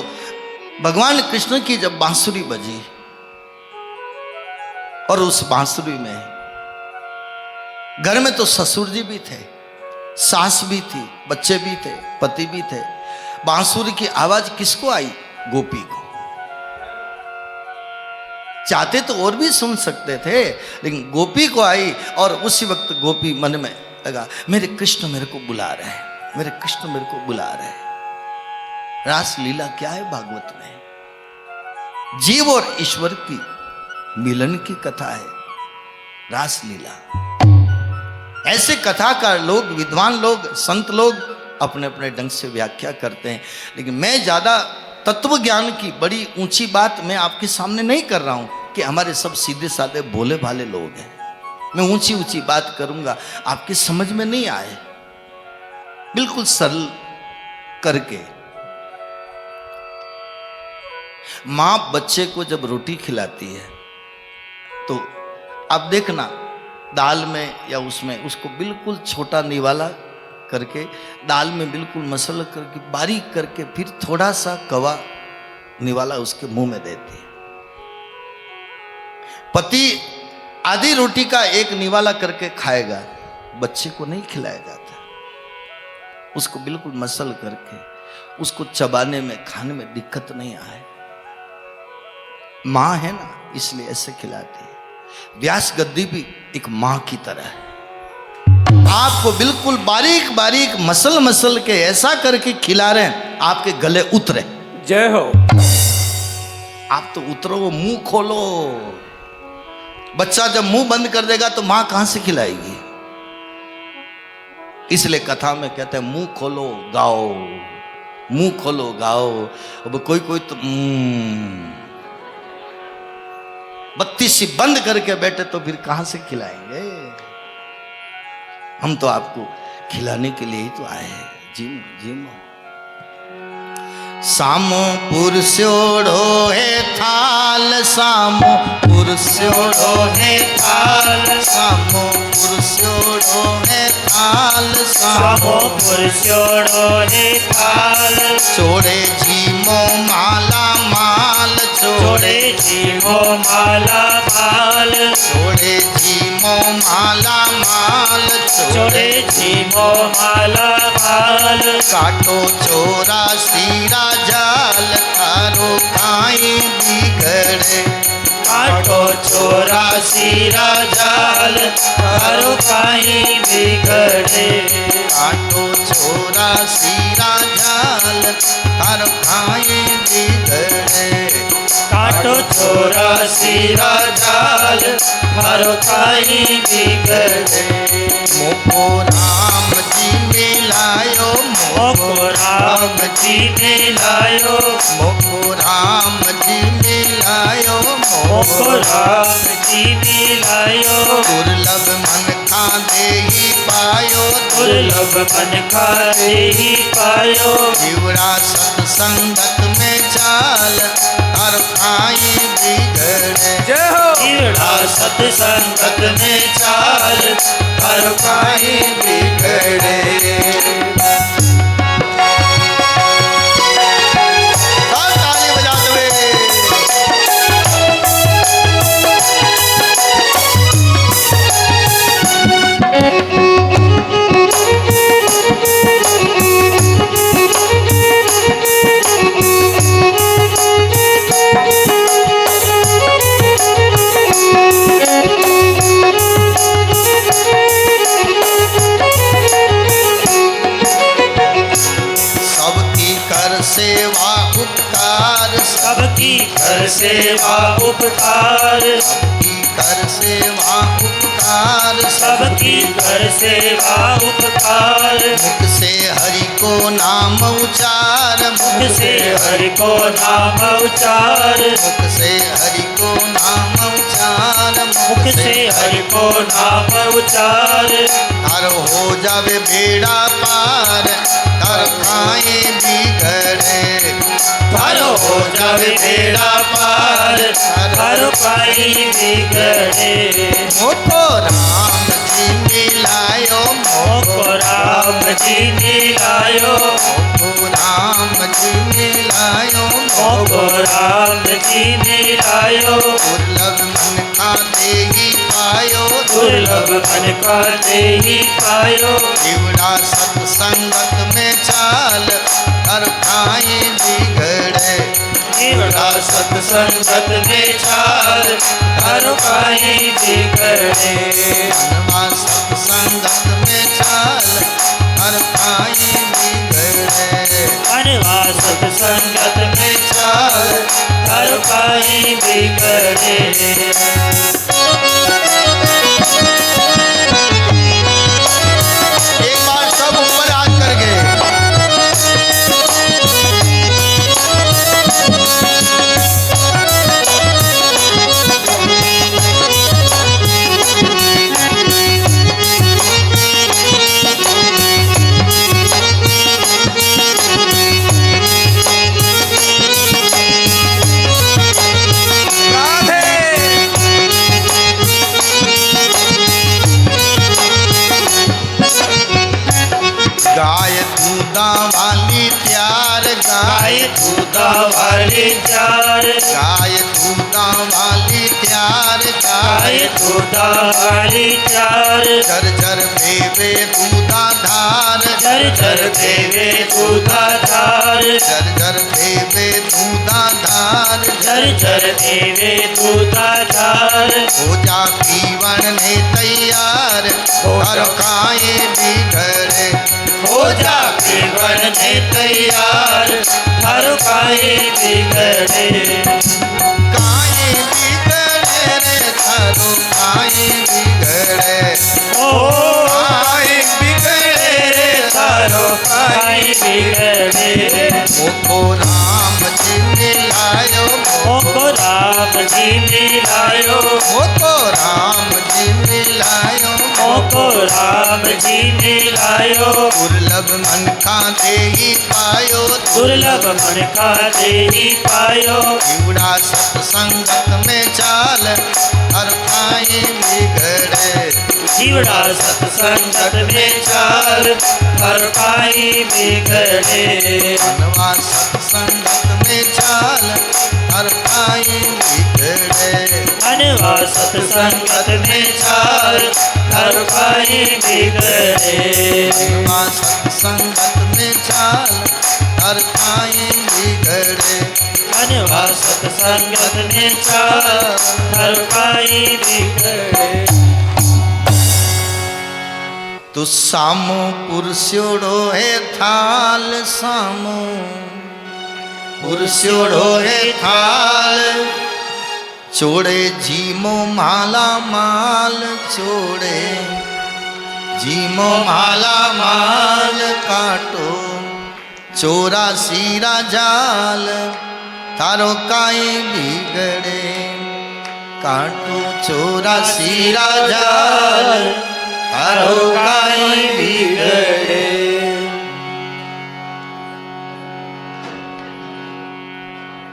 Speaker 1: भगवान कृष्ण की जब बांसुरी बजी और उस बांसुरी में घर में तो ससुर जी भी थे, सास भी थी, बच्चे भी थे, पति भी थे। बांसुरी की आवाज किसको आई? गोपी को। चाहते तो और भी सुन सकते थे, लेकिन गोपी को आई और उसी वक्त गोपी मन में लगा, मेरे कृष्ण मेरे को बुला रहे हैं, मेरे कृष्ण मेरे को बुला रहे हैं। रास लीला क्या है भागवत में? जीव और ईश्वर की मिलन की कथा है रास लीला। ऐसे कथाकार लोग, विद्वान लोग, संत लोग अपने अपने ढंग से व्याख्या करते हैं, लेकिन मैं ज्यादा तत्व ज्ञान की बड़ी ऊंची बात मैं आपके सामने नहीं कर रहा हूं कि हमारे सब सीधे साधे भोले भाले लोग हैं। मैं ऊंची ऊंची बात करूंगा, आपकी समझ में नहीं आए, बिल्कुल सरल करके। मां बच्चे को जब रोटी खिलाती है तो आप देखना, दाल में या उसमें उसको बिल्कुल छोटा निवाला करके, दाल में बिल्कुल मसाला करके, बारीक करके, फिर थोड़ा सा कवा निवाला उसके मुंह में देती है। पति आधी रोटी का एक निवाला करके खाएगा, बच्चे को नहीं खिलाया जाता, उसको बिल्कुल मसल करके, उसको चबाने में, खाने में दिक्कत नहीं आए। मां है ना, इसलिए ऐसे खिलाती है। व्यास गद्दी भी एक मां की तरह है, आपको बिल्कुल बारीक बारीक मसल मसल के ऐसा करके खिला रहे हैं, आपके गले उतरे।
Speaker 2: जय हो।
Speaker 1: आप तो उतरो, वो मुंह खोलो। बच्चा जब मुंह बंद कर देगा तो मां कहां से खिलाएगी? इसलिए कथा में कहते हैं मुंह खोलो गाओ, मुंह खोलो गाओ। अब कोई कोई तो बत्ती सी बंद करके बैठे तो फिर कहां से खिलाएंगे? हम तो आपको खिलाने के लिए ही तो आए हैं। जिम जिम सामो पुरुषोड़ो है थाल, सामो पुरुषोड़ो है थाल, सामो पुरुषोड़ो है थाल,
Speaker 3: सामो पुरुषोड़ो है थाल,
Speaker 1: छोड़े जीमो माला माल,
Speaker 3: छोड़े जीवो माला माल,
Speaker 1: छोड़े जीमो माला माल,
Speaker 3: छोड़े जीवो माला माल,
Speaker 1: काटो चोरा सीरा जाल, थारो काई बिगड़े,
Speaker 3: काटो चोरा सीरा जाल, थारो काई बिगड़े,
Speaker 1: काटो चोरा सीरा जाल, थारो काई बिगड़े,
Speaker 3: काटो चोरा सीरा जाल, थारो काई बिगड़े।
Speaker 1: मोको राम जी मिलायो,
Speaker 3: मोको राम जी ने लायो,
Speaker 1: मोको राम जी मिलायो,
Speaker 3: मोको राम जी ने लायो,
Speaker 1: दुर्लभ मन का देही पायो,
Speaker 3: दुर्लभ मन का देही पायो,
Speaker 1: जीवड़ा सत्संगत में चाल, हर खाई बिगड़े।
Speaker 2: जय हो।
Speaker 3: जीवड़ा सत्संगत में चाल, हर
Speaker 1: खाई बिगड़े। ताली बजाते हुए सेवा उपकार,
Speaker 3: सबकी कर सेवा उपकार,
Speaker 1: सबकी कर सेवा उपकार,
Speaker 3: सबकी कर सेवा उपकार,
Speaker 1: मुख से हरि को नाम उचार,
Speaker 3: मुख से हरि को नाम उचार,
Speaker 1: मुख से हरि को नाम उचार,
Speaker 3: मुख से हरि को नाम उचार,
Speaker 1: हर हो जावे बेड़ा पार, हर खाए बिगड़े,
Speaker 3: हर हो जावे बेड़ा पार, हर पाई बिगड़े।
Speaker 1: मोको राम जी मिलायो,
Speaker 3: मोको राम जी मिलायो,
Speaker 1: मोको राम जी मिलायो,
Speaker 3: मोको राम जी मिलायो,
Speaker 1: दुर्लभ मन का देही पायो,
Speaker 3: दुर्लभ मन का देही पायो,
Speaker 1: जीवड़ा सत्संगत में चाल, हर खाए बिगड़े।
Speaker 3: जीवड़ा सत्संगत में चाल हर पाई बिगड़े
Speaker 1: मनवा सत्संगत में चाल हर पाई बिगड़े
Speaker 3: मनवा सत्संगत में चाल हर पाई बिगड़े
Speaker 1: एक बार सब ऊपर हाथ करके गाय दूधा वाली त्यार
Speaker 3: गाय दूधा वाली चार
Speaker 1: गाय दूधा वाली त्यार
Speaker 3: गाय दूधा वाली चार
Speaker 1: झर झर बेबे दूधा धार
Speaker 3: झर झर देवे दूधा धार
Speaker 1: झर झर बेबे दूधा धार
Speaker 3: झर झर देवे दूधा धार
Speaker 1: हो जा पीवन ने तैयार हर खाए बिगड़े
Speaker 3: हो जा पीवन ने तैयार हर पाए बिगड़े
Speaker 1: काए बिगड़े रे थारो काए बिगड़े
Speaker 3: ओ पाए बिगड़े रे थारो पाए बिगड़े
Speaker 1: मोको राम जी मिलायो
Speaker 3: मोको राम जी मिलायो
Speaker 1: मोको राम जी मिलायो
Speaker 3: मोको राम जी मिलायो
Speaker 1: दुर्लभ मन का देही पायो
Speaker 3: दुर्लभ मन का देही पायो
Speaker 1: जीवड़ा सत्संगत में चाल हर पाए बिगड़े
Speaker 3: जीवड़ा सत्संगत में चाल हर पाई बिगड़े
Speaker 1: मनवा सत्संगत में चाल हर पाए बिगड़े
Speaker 3: मनवा सत्संगत में चाल हर पाई बिगड़े
Speaker 1: मनवा सत्संगत में चाल हर पाए बिगड़े
Speaker 3: मनवा सत्संगत में चाल हर पाई बिगड़े
Speaker 1: तो सामो पुरुषोड़ो है थाल सामो पुरुषोड़ो है थाल चोड़े जीमो माला माल चोड़े जीमो माला माल काटो चोरा सीरा जाल थारो काई बिगड़े काटो चोरा सीरा जाल थारो काई बिगड़े।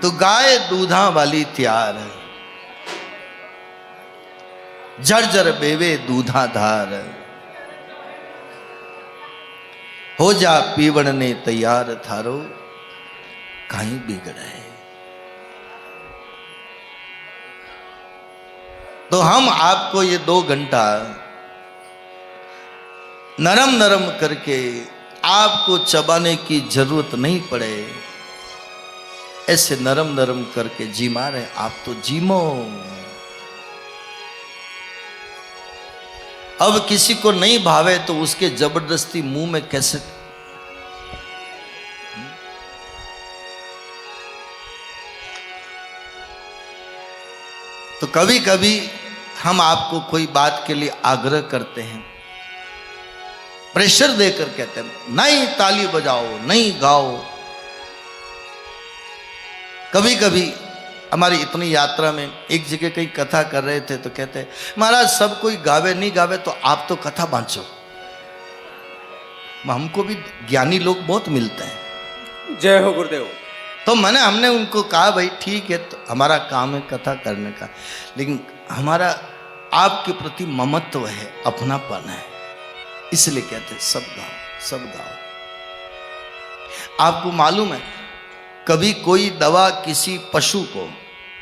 Speaker 1: तो गाय दूधा वाली त्यार जर्जर बेवे दूधा धार हो जा पीवण ने तैयार थारो कहीं बिगड़े। तो हम आपको ये 2 घंटा नरम नरम करके आपको चबाने की जरूरत नहीं पड़े, ऐसे नरम नरम करके जी मारे आप तो जीमो। अब किसी को नहीं भावे तो उसके जबरदस्ती मुंह में कैसे। तो कभी कभी हम आपको कोई बात के लिए आग्रह करते हैं, प्रेशर देकर कहते हैं नहीं ताली बजाओ, नहीं गाओ। कभी कभी हमारी इतनी यात्रा में एक जगह कहीं कथा कर रहे थे तो कहते हैं महाराज सब कोई गावे नहीं गावे तो आप तो कथा बांचो। हमको भी ज्ञानी लोग बहुत मिलते हैं।
Speaker 2: जय हो गुरुदेव।
Speaker 1: तो हमने उनको कहा भाई ठीक है, तो हमारा काम है कथा करने का, लेकिन हमारा आपके प्रति ममत्व है, अपनापन है, इसलिए कहते हैं सब गाओ सब गाओ। आपको मालूम है कभी कोई दवा किसी पशु को,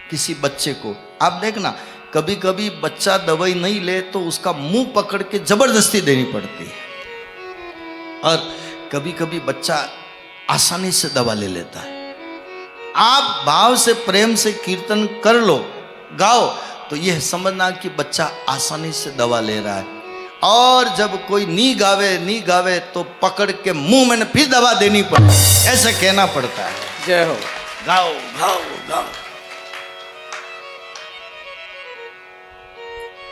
Speaker 1: किसी बच्चे को, आप देखना कभी कभी बच्चा दवाई नहीं ले तो उसका मुंह पकड़ के जबरदस्ती देनी पड़ती है, और कभी कभी बच्चा आसानी से दवा ले लेता है। आप भाव से प्रेम से कीर्तन कर लो, गाओ, तो यह समझना कि बच्चा आसानी से दवा ले रहा है। और जब कोई नी गावे तो पकड़ के मुंह में फिर दवा देनी पड़ती, ऐसे कहना पड़ता है।
Speaker 2: जय हो।
Speaker 1: गाओ गाओ गाओ।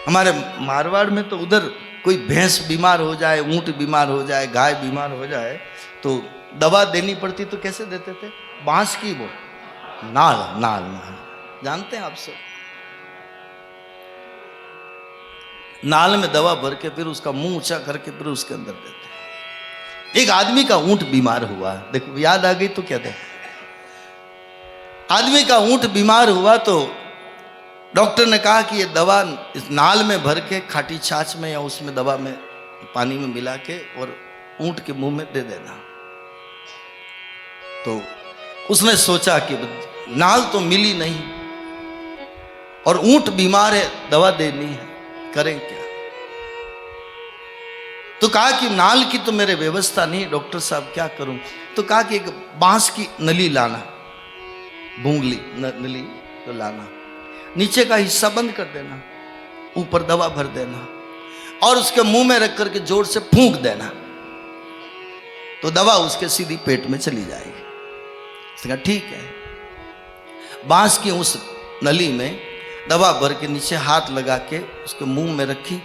Speaker 1: हमारे मारवाड़ में तो उधर कोई भैंस बीमार हो जाए, ऊंट बीमार हो जाए, गाय बीमार हो जाए तो दवा देनी पड़ती, तो कैसे देते थे? बांस की वो नाल नाल नाल, जानते हैं आप सब? नाल में दवा भर के फिर उसका मुंह ऊंचा करके फिर उसके अंदर देते हैं। एक आदमी का ऊंट बीमार हुआ, देखो याद आ गई तो क्या दे। आदमी का ऊंट बीमार हुआ तो डॉक्टर ने कहा कि ये दवा इस नाल में भर के खाटी छाछ में या उसमें दवा में पानी में मिला के और ऊंट के मुंह में दे देना। तो उसने सोचा कि नाल तो मिली नहीं और ऊंट बीमार है, दवा देनी है, करें क्या? तो कहा कि नाल की तो मेरे व्यवस्था नहीं, डॉक्टर साहब क्या करूं? तो कहा कि एक बांस की नली लाना, बूंगली नली तो लाना, नीचे का हिस्सा बंद कर देना, ऊपर दवा भर देना और उसके मुंह में रख करके जोर से फूंक देना, तो दवा उसके सीधी पेट में चली जाएगी। उसने कहा ठीक है। बांस की उस नली में दवा भर के नीचे हाथ लगा के उसके मुंह में रखी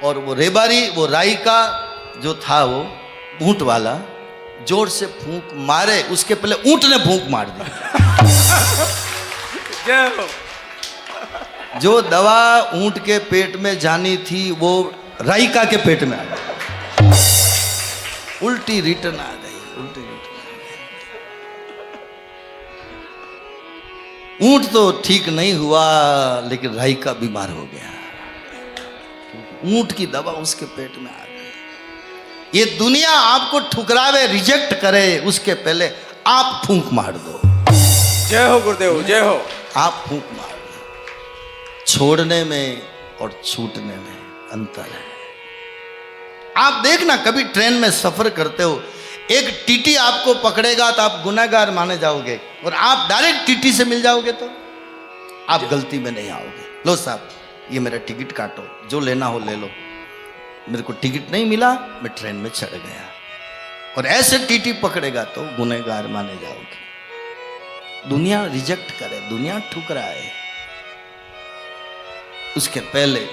Speaker 1: और वो रेबारी, वो राई का जो था वो ऊंट वाला, जोर से फूंक मारे, उसके पहले ऊंट ने फूंक मार दी।
Speaker 2: जय हो।
Speaker 1: जो दवा ऊंट के पेट में जानी थी वो राइका के पेट में आ गई, उल्टी रिटर्न आ गई, उल्टी रिटर्न आ गई। ऊंट तो ठीक नहीं हुआ लेकिन राइका बीमार हो गया, ऊंट की दवा उसके पेट में आ गई। ये दुनिया आपको ठुकरावे, रिजेक्ट करे, उसके पहले आप फूंक मार दो।
Speaker 2: जय हो गुरुदेव, जय हो।
Speaker 1: आप फूंक मार दो। छोड़ने में और छूटने में अंतर है। आप देखना, कभी ट्रेन में सफर करते हो, एक टीटी आपको पकड़ेगा तो आप गुनहगार माने जाओगे, और आप डायरेक्ट टीटी से मिल जाओगे तो आप गलती में नहीं आओगे। लो साहब, ये मेरा टिकट काटो, जो लेना हो ले लो। मेरे को टिकट नहीं मिला, मैं ट्रेन में चढ़ गया। और ऐसे टीटी पकड़ेगा तो गुनहगार माने जाओगे। दुनिया रिजेक्ट करे, दुनिया ठुकराए, उसके पहले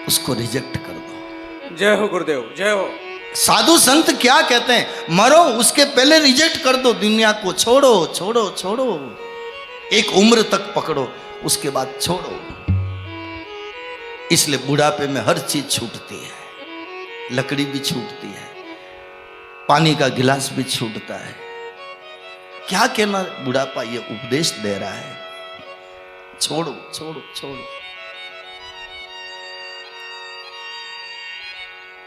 Speaker 1: उसको रिजेक्ट कर दो।
Speaker 2: जय हो गुरुदेव, जय हो।
Speaker 1: साधु संत क्या कहते हैं? मरो उसके पहले रिजेक्ट कर दो, दुनिया को छोड़ो छोड़ो छोड़ो। एक उम्र तक पकड़ो, उसके बाद छोड़ो। इसलिए बुढ़ापे में हर चीज छूटती है, लकड़ी भी छूटती है, पानी का गिलास भी छूटता है। क्या कहना, बुढ़ापा ये उपदेश दे रहा है, छोड़ो छोड़ो छोड़ो।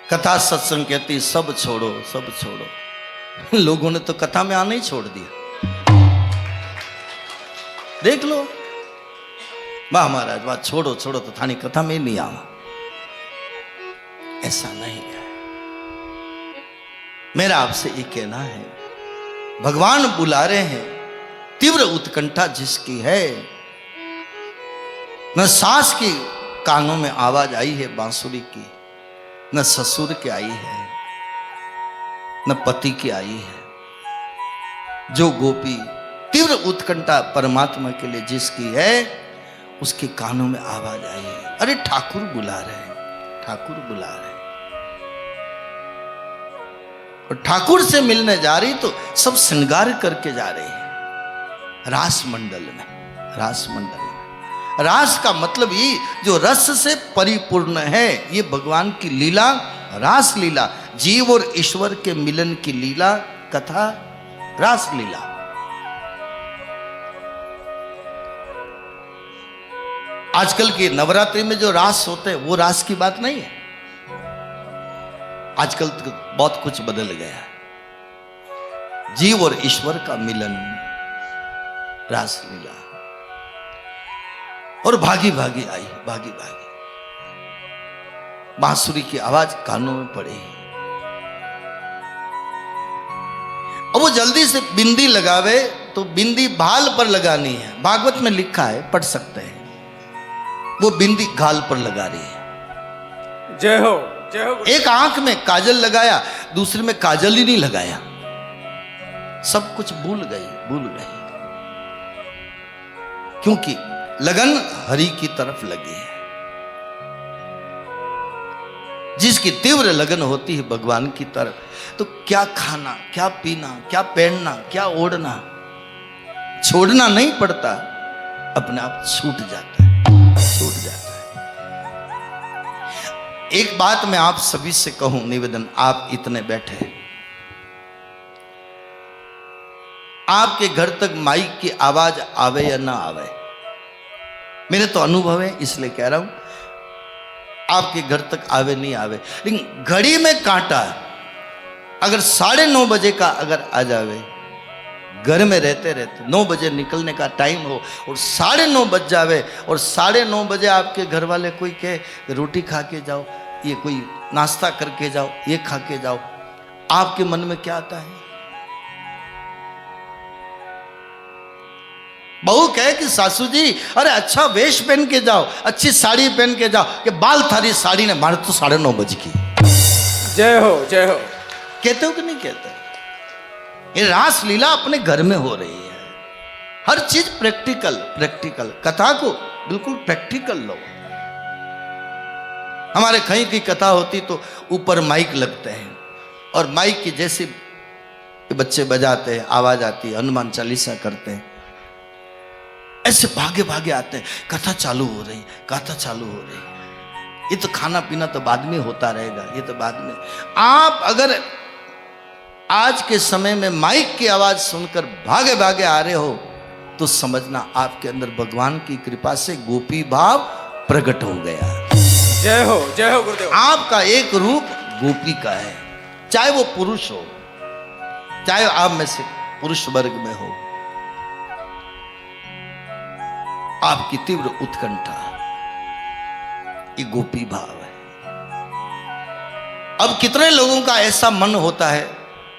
Speaker 1: कथा सत्संग कहती सब छोड़ो सब छोड़ो। लोगों ने तो कथा में आना ही छोड़ दिया। देख लो, वाह महाराज वाह, छोड़ो छोड़ो तो थानी कथा में नहीं आवा। ऐसा नहीं है। मेरा आपसे ये कहना है, भगवान बुला रहे हैं, तीव्र उत्कंठा जिसकी है, न सास की कानों में आवाज आई है बांसुरी की, न ससुर की आई है, न पति की आई है। जो गोपी तीव्र उत्कंठा परमात्मा के लिए जिसकी है, उसके कानों में आवाज आई है, अरे ठाकुर बुला रहे हैं, ठाकुर बुला रहे हैं। और ठाकुर से मिलने जा रही तो सब श्रृंगार करके जा रही है रास मंडल में। रास मंडल में रास का मतलब ये जो रस से परिपूर्ण है, ये भगवान की लीला, रास लीला, जीव और ईश्वर के मिलन की लीला, कथा रास लीला। आजकल के नवरात्रि में जो रास होते हैं वो रास की बात नहीं है। आजकल तो बहुत कुछ बदल गया। जीव और ईश्वर का मिलन, रास लीला। और भागी भागी आई, भागी भागी बांसुरी की आवाज कानों में पड़ी। अब वो जल्दी से बिंदी लगावे तो बिंदी भाल पर लगानी है। भागवत में लिखा है, पढ़ सकते हैं। वो बिंदी गाल पर लगा रही है।
Speaker 2: जय हो जय हो।
Speaker 1: एक आंख में काजल लगाया, दूसरे में काजल ही नहीं लगाया। सब कुछ भूल गई, क्योंकि लगन हरि की तरफ लगी है। जिसकी तीव्र लगन होती है भगवान की तरफ, तो क्या खाना, क्या पीना, क्या पहनना, क्या ओढ़ना, छोड़ना नहीं पड़ता, अपने आप छूट जाता है। एक बात मैं आप सभी से कहूं, निवेदन, आप इतने बैठे हैं, आपके घर तक माइक की आवाज आवे या ना आवे, मेरे तो अनुभव है इसलिए कह रहा हूं, आपके घर तक आवे नहीं आवे, लेकिन घड़ी में कांटा अगर 9:30 बजे का अगर आ जावे, घर में रहते 9 बजे निकलने का टाइम हो और 9:30 बज जावे और 9:30 बजे आपके घर वाले कोई कहे रोटी खा के जाओ, ये कोई नाश्ता करके जाओ, ये खा के जाओ, आपके मन में क्या आता है? बहू कहे कि सासू जी अरे अच्छा वेश पहन के जाओ, अच्छी साड़ी पहन के जाओ, कि बाल थारी साड़ी ने मारे तो 9:30 बज की।
Speaker 2: जय हो जय हो।
Speaker 1: कहते हो कि नहीं कहते? ये रासलीला अपने घर में हो रही है। हर चीज प्रैक्टिकल, कथा को बिल्कुल प्रैक्टिकल लो। हमारे कहीं की कथा होती तो ऊपर माइक लगते हैं और माइक की जैसे बच्चे बजाते हैं, आवाज आती है, हनुमान चालीसा करते हैं, ऐसे भागे भागे आते हैं, कथा चालू हो रही, कथा चालू हो रही। ये तो खाना पीना तो बाद में होता रहेगा, ये तो बाद में। आप अगर आज के समय में माइक की आवाज सुनकर भागे भागे आ रहे हो तो समझना आपके अंदर भगवान की कृपा से गोपी भाव प्रकट हो गया।
Speaker 2: जय हो गुरुदेव।
Speaker 1: आपका एक रूप गोपी का है, चाहे वो पुरुष हो, चाहे आप में से पुरुष वर्ग में हो। आपकी तीव्र उत्कंठा ये गोपी भाव है। अब कितने लोगों का ऐसा मन होता है,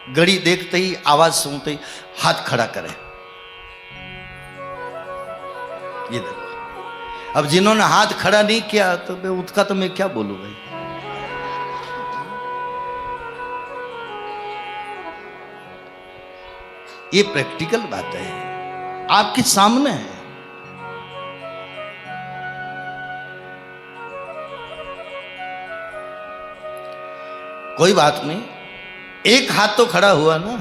Speaker 1: घड़ी देखते ही, आवाज सुनते ही हाथ खड़ा करें। ये देखो, अब जिन्होंने हाथ खड़ा नहीं किया तो उसका तो मैं क्या बोलूं भाई। ये प्रैक्टिकल बात है, आपके सामने है। कोई बात नहीं, एक हाथ तो खड़ा हुआ ना,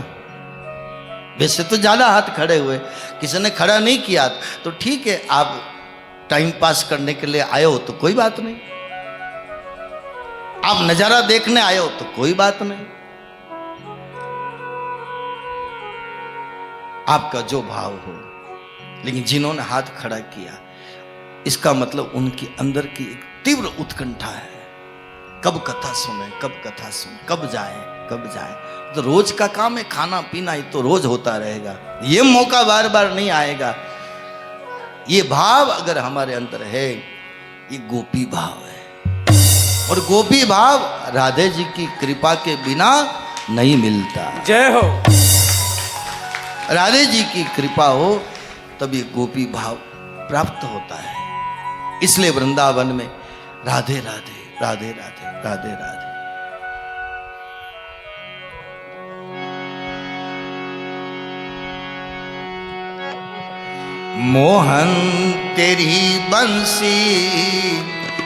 Speaker 1: वैसे तो ज्यादा हाथ खड़े हुए, किसी ने खड़ा नहीं किया तो ठीक है, आप टाइम पास करने के लिए आए हो तो कोई बात नहीं, आप नजारा देखने आए हो तो कोई बात नहीं। आपका जो भाव हो, लेकिन जिन्होंने हाथ खड़ा किया इसका मतलब उनके अंदर की एक तीव्र उत्कंठा है, कब कथा सुने, कब जाए। तो रोज का काम है, खाना पीना ये तो रोज होता रहेगा, ये मौका बार बार नहीं आएगा। ये भाव अगर हमारे अंदर है, ये गोपी भाव है, और गोपी भाव राधे जी की कृपा के बिना नहीं मिलता।
Speaker 2: जय हो।
Speaker 1: राधे जी की कृपा हो तब ये गोपी भाव प्राप्त होता है। इसलिए वृंदावन में राधे राधे राधे राधे राधे राधे। मोहन तेरी बंसी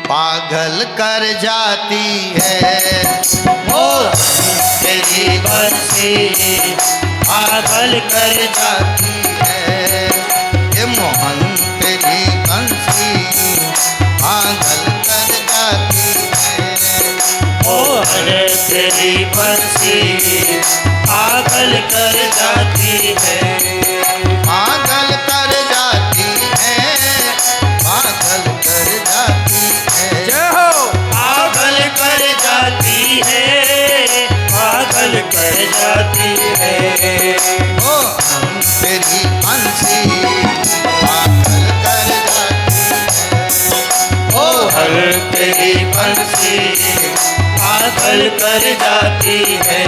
Speaker 1: पागल कर जाती है,
Speaker 3: मोहन तेरी बंसी पागल कर
Speaker 1: जाती है। ये मोहन तेरी बंसी पागल कर जाती है।
Speaker 3: मोहन तेरी बंसी पागल कर जाती है,
Speaker 1: पागल कर जाती है, पागल कर जाती है।
Speaker 2: जय हो।
Speaker 3: पागल कर जाती है, पागल कर जाती है।
Speaker 1: ओ हम तेरी बंसी पागल कर जाती है। ओ
Speaker 3: हर तेरी बंसी पागल कर जाती है।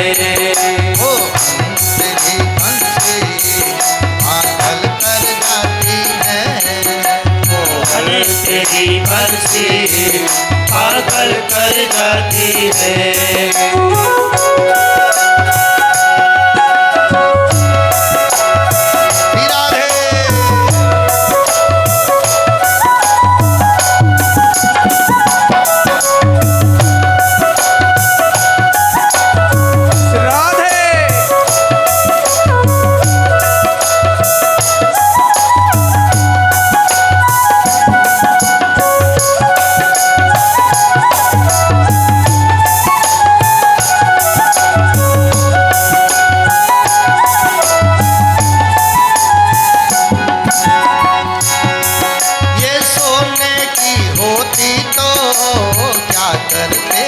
Speaker 1: ओ हम तेरी बंसी पागल
Speaker 3: बंसी पागल कर जाती है।
Speaker 1: ये सोने की होती तो क्या करते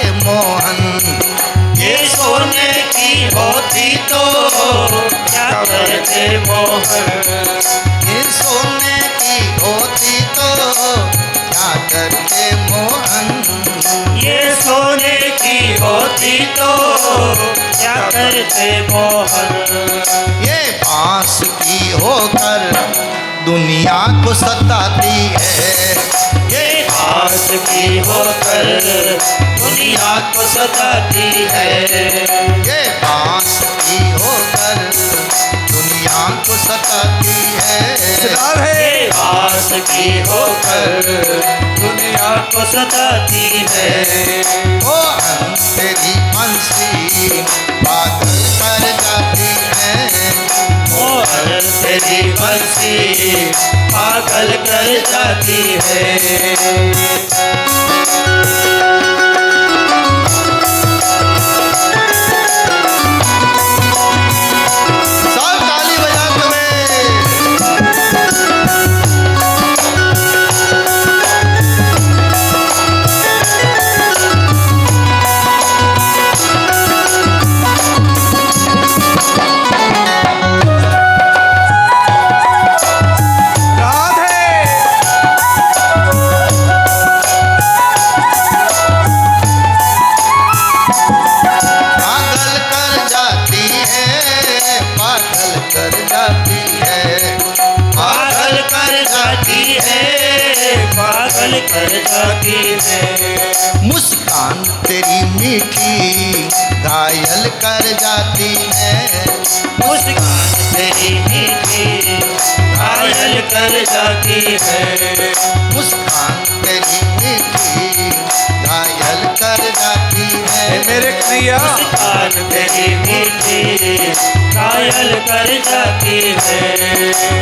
Speaker 1: मोहन।
Speaker 3: ये सोने की होती तो क्या करते मोहन।
Speaker 1: ये बांस की होकर दुनिया को सताती है।
Speaker 3: ये बांस की होकर दुनिया को सताती है।
Speaker 1: ये बांस की होकर दुनिया को सताती है।
Speaker 3: ये बांस की होकर दुनिया को सताती है।
Speaker 1: वो तेरी बंसी पागल कर जाती है।
Speaker 3: मोहन तेरी बंसी पागल कर जाती है। पागल कर जाती है।
Speaker 1: मुस्कान तेरी मीठी घायल कर जाती है।
Speaker 3: मुस्कान तेरी मीठी घायल कर जाती है।
Speaker 1: मुस्कान तेरी मीठी घायल कर जाती है।
Speaker 2: मेरे कन्हैया
Speaker 3: मुस्कान तेरी मीठी घायल कर जाती है।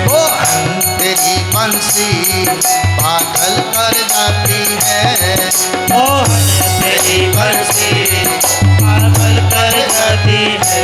Speaker 1: वो तेरी बंसी पागल कर जाती है।
Speaker 3: मोहन तेरी बंसी पागल कर जाती है।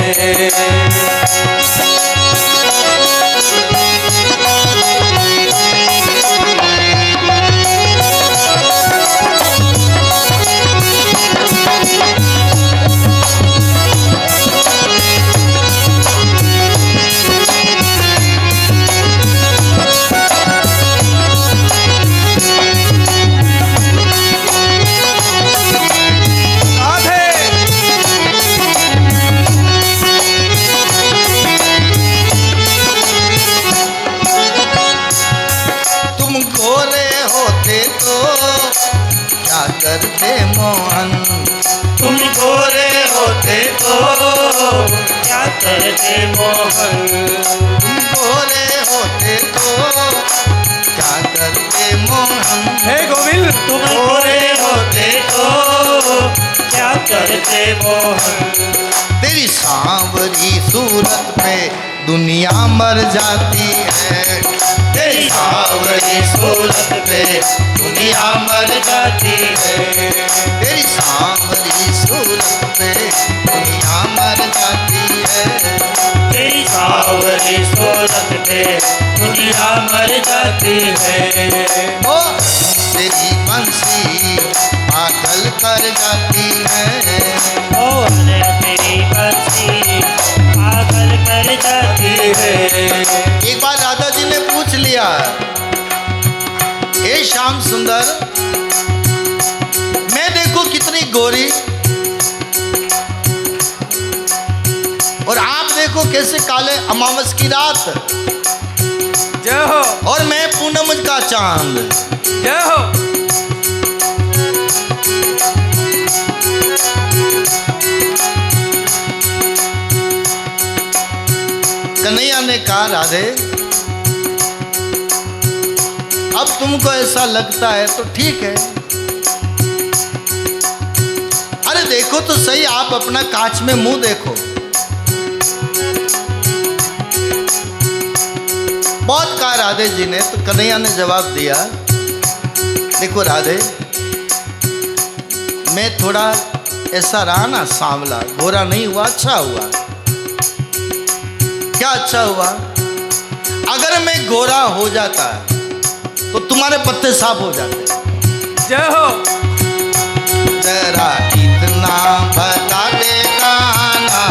Speaker 1: करते मोहन।
Speaker 3: तुम गोरे होते तो क्या करते मोहन।
Speaker 1: तुम गोरे होते तो क्या करते मोहन।
Speaker 2: हे गोविंद
Speaker 3: तुम गोरे होते तो क्या करते मोहन।
Speaker 1: तेरी सांवरी सूरत पे दुनिया मर जाती है।
Speaker 3: तेरी सांवरी सूरत पे दुनिया मर जाती है।
Speaker 1: तेरी सांवरी सूरत पे दुनिया मर जाती है।
Speaker 3: तेरी सांवरी सूरत पे दुनिया मर जाती है।
Speaker 1: ओ तेरी बंसी पागल कर जाती है।
Speaker 3: मोहन तेरी बंसी पागल कर जाती है।
Speaker 1: एक बार राधा जी ने पूछ लिया, हे श्याम सुंदर, मैं देखो कितनी गोरी और आप देखो कैसे काले अमावस की रात,
Speaker 2: जय हो
Speaker 1: और मैं पूनम का चांद।
Speaker 2: जय हो।
Speaker 1: राधे, अब तुमको ऐसा लगता है तो ठीक है। अरे देखो तो सही, आप अपना कांच में मुंह देखो। बहुत कहा राधे जी ने, तो कन्हैया ने जवाब दिया, देखो राधे, मैं थोड़ा ऐसा रहा ना, सांवला, गोरा नहीं हुआ, अच्छा हुआ। क्या अच्छा हुआ? अगर मैं गोरा हो जाता तो तुम्हारे पत्ते साफ हो जाते।
Speaker 2: जय हो।
Speaker 1: जरा इतना बता दे कान्हा,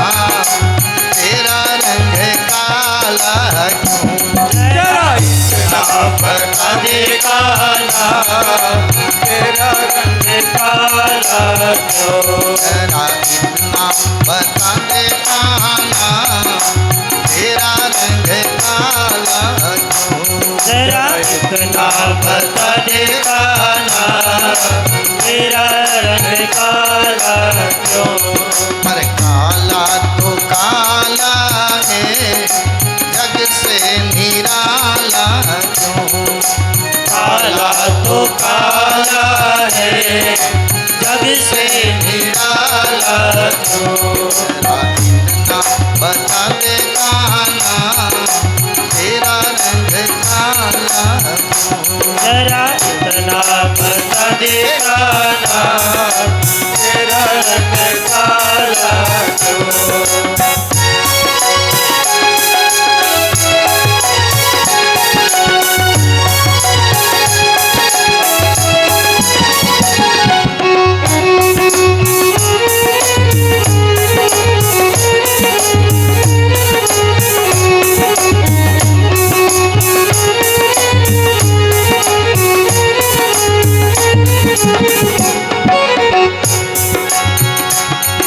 Speaker 1: तेरा रंग काला क्यों?
Speaker 2: जरा इतना
Speaker 3: बता दे कान्हा, तेरा रंग काला क्यों?
Speaker 1: जरा इतना बता दे कान्हा, तेरा रंग काला क्यों?
Speaker 3: जरा इतना बता दे कान्हा, तेरा रंग काला क्यों?
Speaker 1: पर काला तो काला है, जग से निराला क्यों?
Speaker 3: काला तो काला है, जग से निराला क्यों?
Speaker 1: जरा इतना बता दे कान्हा, तेरा रंग काला क्यों?
Speaker 3: जरा इतना बता दे कान्हा, तेरा रंग काला क्यों?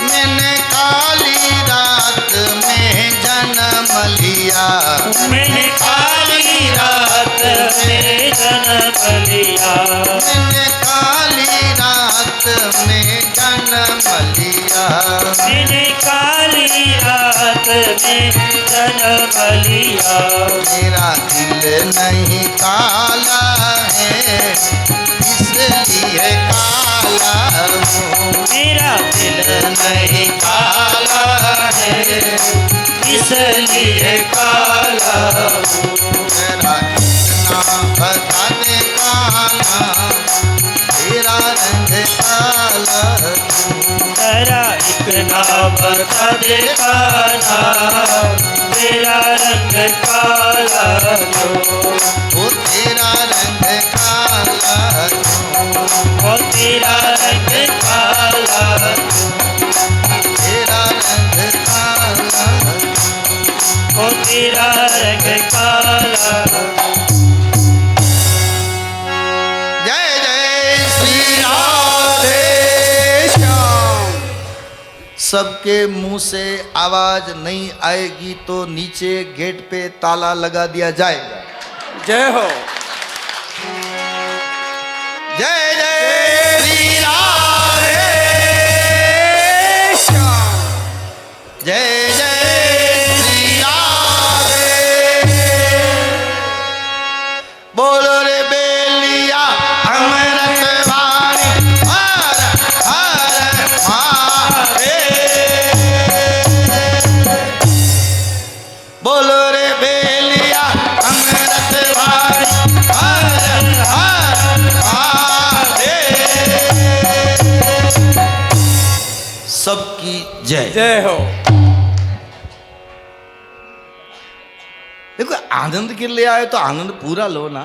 Speaker 1: मैंने काली रात में जन्म लिया,
Speaker 3: मैंने काली रात में जन्म लिया,
Speaker 1: मैंने काली रात में जन्म लिया।
Speaker 3: मैंने काली रात में जन्म लिया।
Speaker 1: मेरा दिल नहीं काला है, इसलिए काला हूँ।
Speaker 3: मेरा दिल नहीं काला है, इसलिए काला हूँ।
Speaker 1: मेरा कितना बता दे कान्हा, तेरा रंग काला क्यों?
Speaker 3: जरा इतना बता दे कान्हा, तेरा रंग काला क्यों?
Speaker 1: वो तेरा रंग काला क्यों?
Speaker 3: ओ तेरा रंग काला क्यों?
Speaker 1: तेरा रंग काला क्यों?
Speaker 3: ओ तेरा रंग काला।
Speaker 1: जय जय श्री राधे श्याम। सबके मुंह से आवाज नहीं आएगी तो नीचे गेट पे ताला लगा दिया जाएगा।
Speaker 2: जय हो।
Speaker 1: जय जय श्री राधे श्याम। जय जय श्री राधे। बोलो रे बेलिया अमृत वाणी, हर हर महादेव। बोलो रे बेलिया अमृत वाणी, हर हर महादेव। सबकी जय।
Speaker 2: जय हो।
Speaker 1: देखो आनंद के लिए आए तो आनंद पूरा लो ना।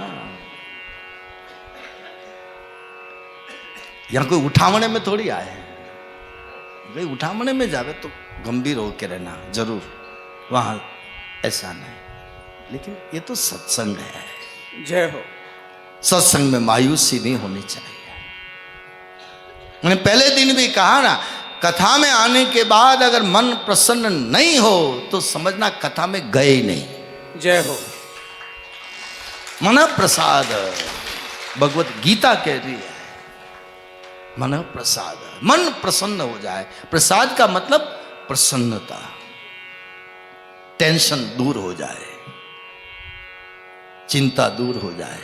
Speaker 1: यहाँ कोई उठावने में थोड़ी आए हैं। भाई उठावने में जावे तो गंभीर होकर रहना जरूर, वहां ऐसा नहीं। लेकिन ये तो सत्संग है।
Speaker 2: जय हो।
Speaker 1: सत्संग में मायूसी नहीं होनी चाहिए। मैंने पहले दिन भी कहा ना, कथा में आने के बाद अगर मन प्रसन्न नहीं हो तो समझना कथा में गए ही नहीं।
Speaker 2: जय हो।
Speaker 1: मन प्रसाद भगवत गीता कह रही है, मन प्रसाद, मन प्रसन्न हो जाए। प्रसाद का मतलब प्रसन्नता, टेंशन दूर हो जाए। चिंता दूर हो जाए।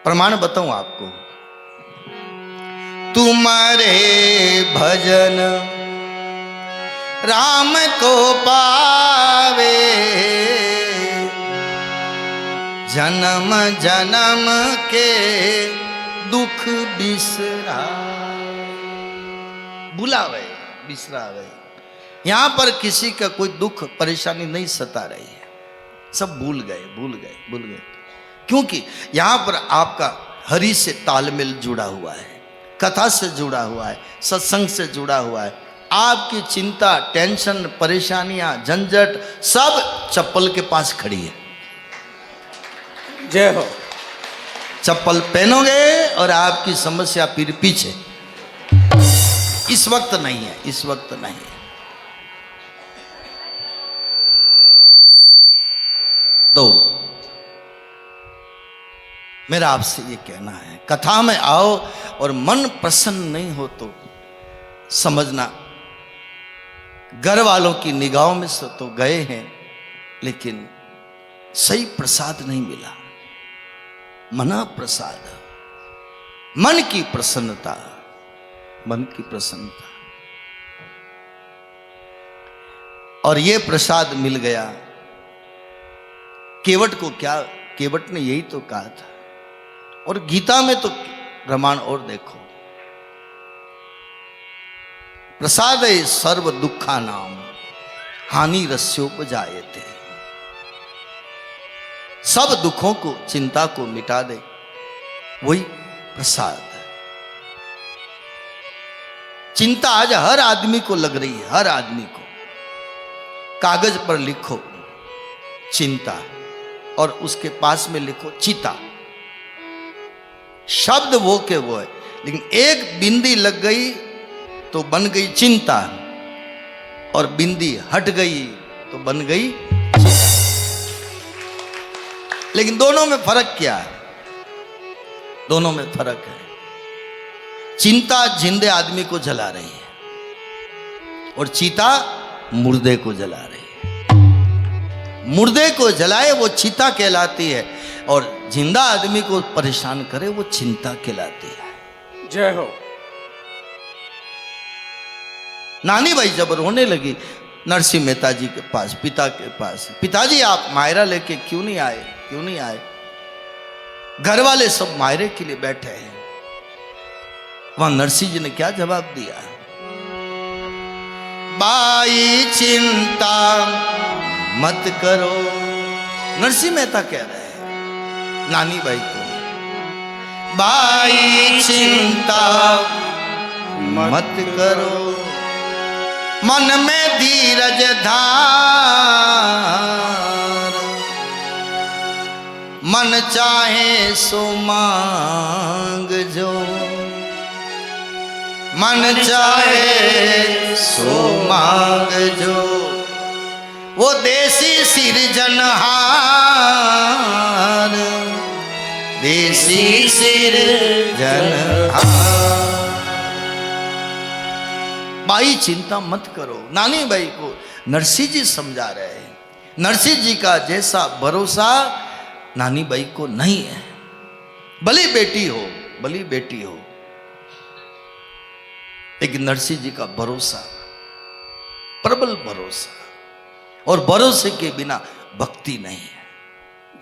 Speaker 1: प्रमाण बताऊं आपको, तुम्हारे भजन राम को पावे, जन्म जन्म के दुख बिसरा, भुलावे बिसरावे। यहां पर किसी का कोई दुख परेशानी नहीं सता रही है, सब भूल गए भूल गए भूल गए, क्योंकि यहां पर आपका हरि से तालमेल जुड़ा हुआ है, कथा से जुड़ा हुआ है, सत्संग से जुड़ा हुआ है। आपकी चिंता, टेंशन, परेशानियां, झंझट सब चप्पल के पास खड़ी है।
Speaker 2: जय हो।
Speaker 1: चप्पल पहनोगे और आपकी समस्या फिर पीछे। इस वक्त नहीं है, इस वक्त नहीं है। तो मेरा आपसे ये कहना है, कथा में आओ और मन प्रसन्न नहीं हो तो समझना घर वालों की निगाहों में से तो गए हैं, लेकिन सही प्रसाद नहीं मिला। मना प्रसाद, मन की प्रसन्नता, मन की प्रसन्नता, और ये प्रसाद मिल गया। केवट को क्या, केवट ने यही तो कहा था, और गीता में तो प्रमाण और देखो, प्रसाद सर्व दुखा नाम हानि रस्योपजायते, सब दुखों को, चिंता को मिटा दे, वही प्रसाद है। चिंता आज हर आदमी को लग रही है, हर आदमी को। कागज पर लिखो चिंता और उसके पास में लिखो चिता, शब्द वो के वो है, लेकिन एक बिंदी लग गई तो बन गई चिंता, और बिंदी हट गई तो बन गई चिता। लेकिन दोनों में फर्क क्या है? दोनों में फर्क है। चिंता जिंदे आदमी को जला रही है और चिता मुर्दे को जला रही है। मुर्दे को जलाए वो चिता कहलाती है, और जिंदा आदमी को परेशान करे वो चिंता कहलाती है।
Speaker 2: जय हो।
Speaker 1: नानी भाई जब रोने लगी नरसिंह मेहता जी के पास, पिता के पास, पिताजी आप मायरा लेके क्यों नहीं आए, क्यों नहीं आए? घर वाले सब मायरे के लिए बैठे हैं। वहां नरसिंह जी ने क्या जवाब दिया? बाई चिंता मत करो, नरसिंह मेहता कह रहे हैं नानी भाई को, बाई चिंता मत करो, मन में धीरज धार, मन चाहे सो मांग जो, मन चाहे सो मांग जो, वो देसी सिरजनहार, देसी सिरजनहार। भाई चिंता मत करो, नानी भाई को नरसिंह जी समझा रहे हैं। नरसिंह जी का जैसा भरोसा नानी भाई को नहीं है। भली बेटी हो, भली बेटी हो, लेकिन नरसिंह जी का भरोसा, प्रबल भरोसा, और भरोसे के बिना भक्ति नहीं है।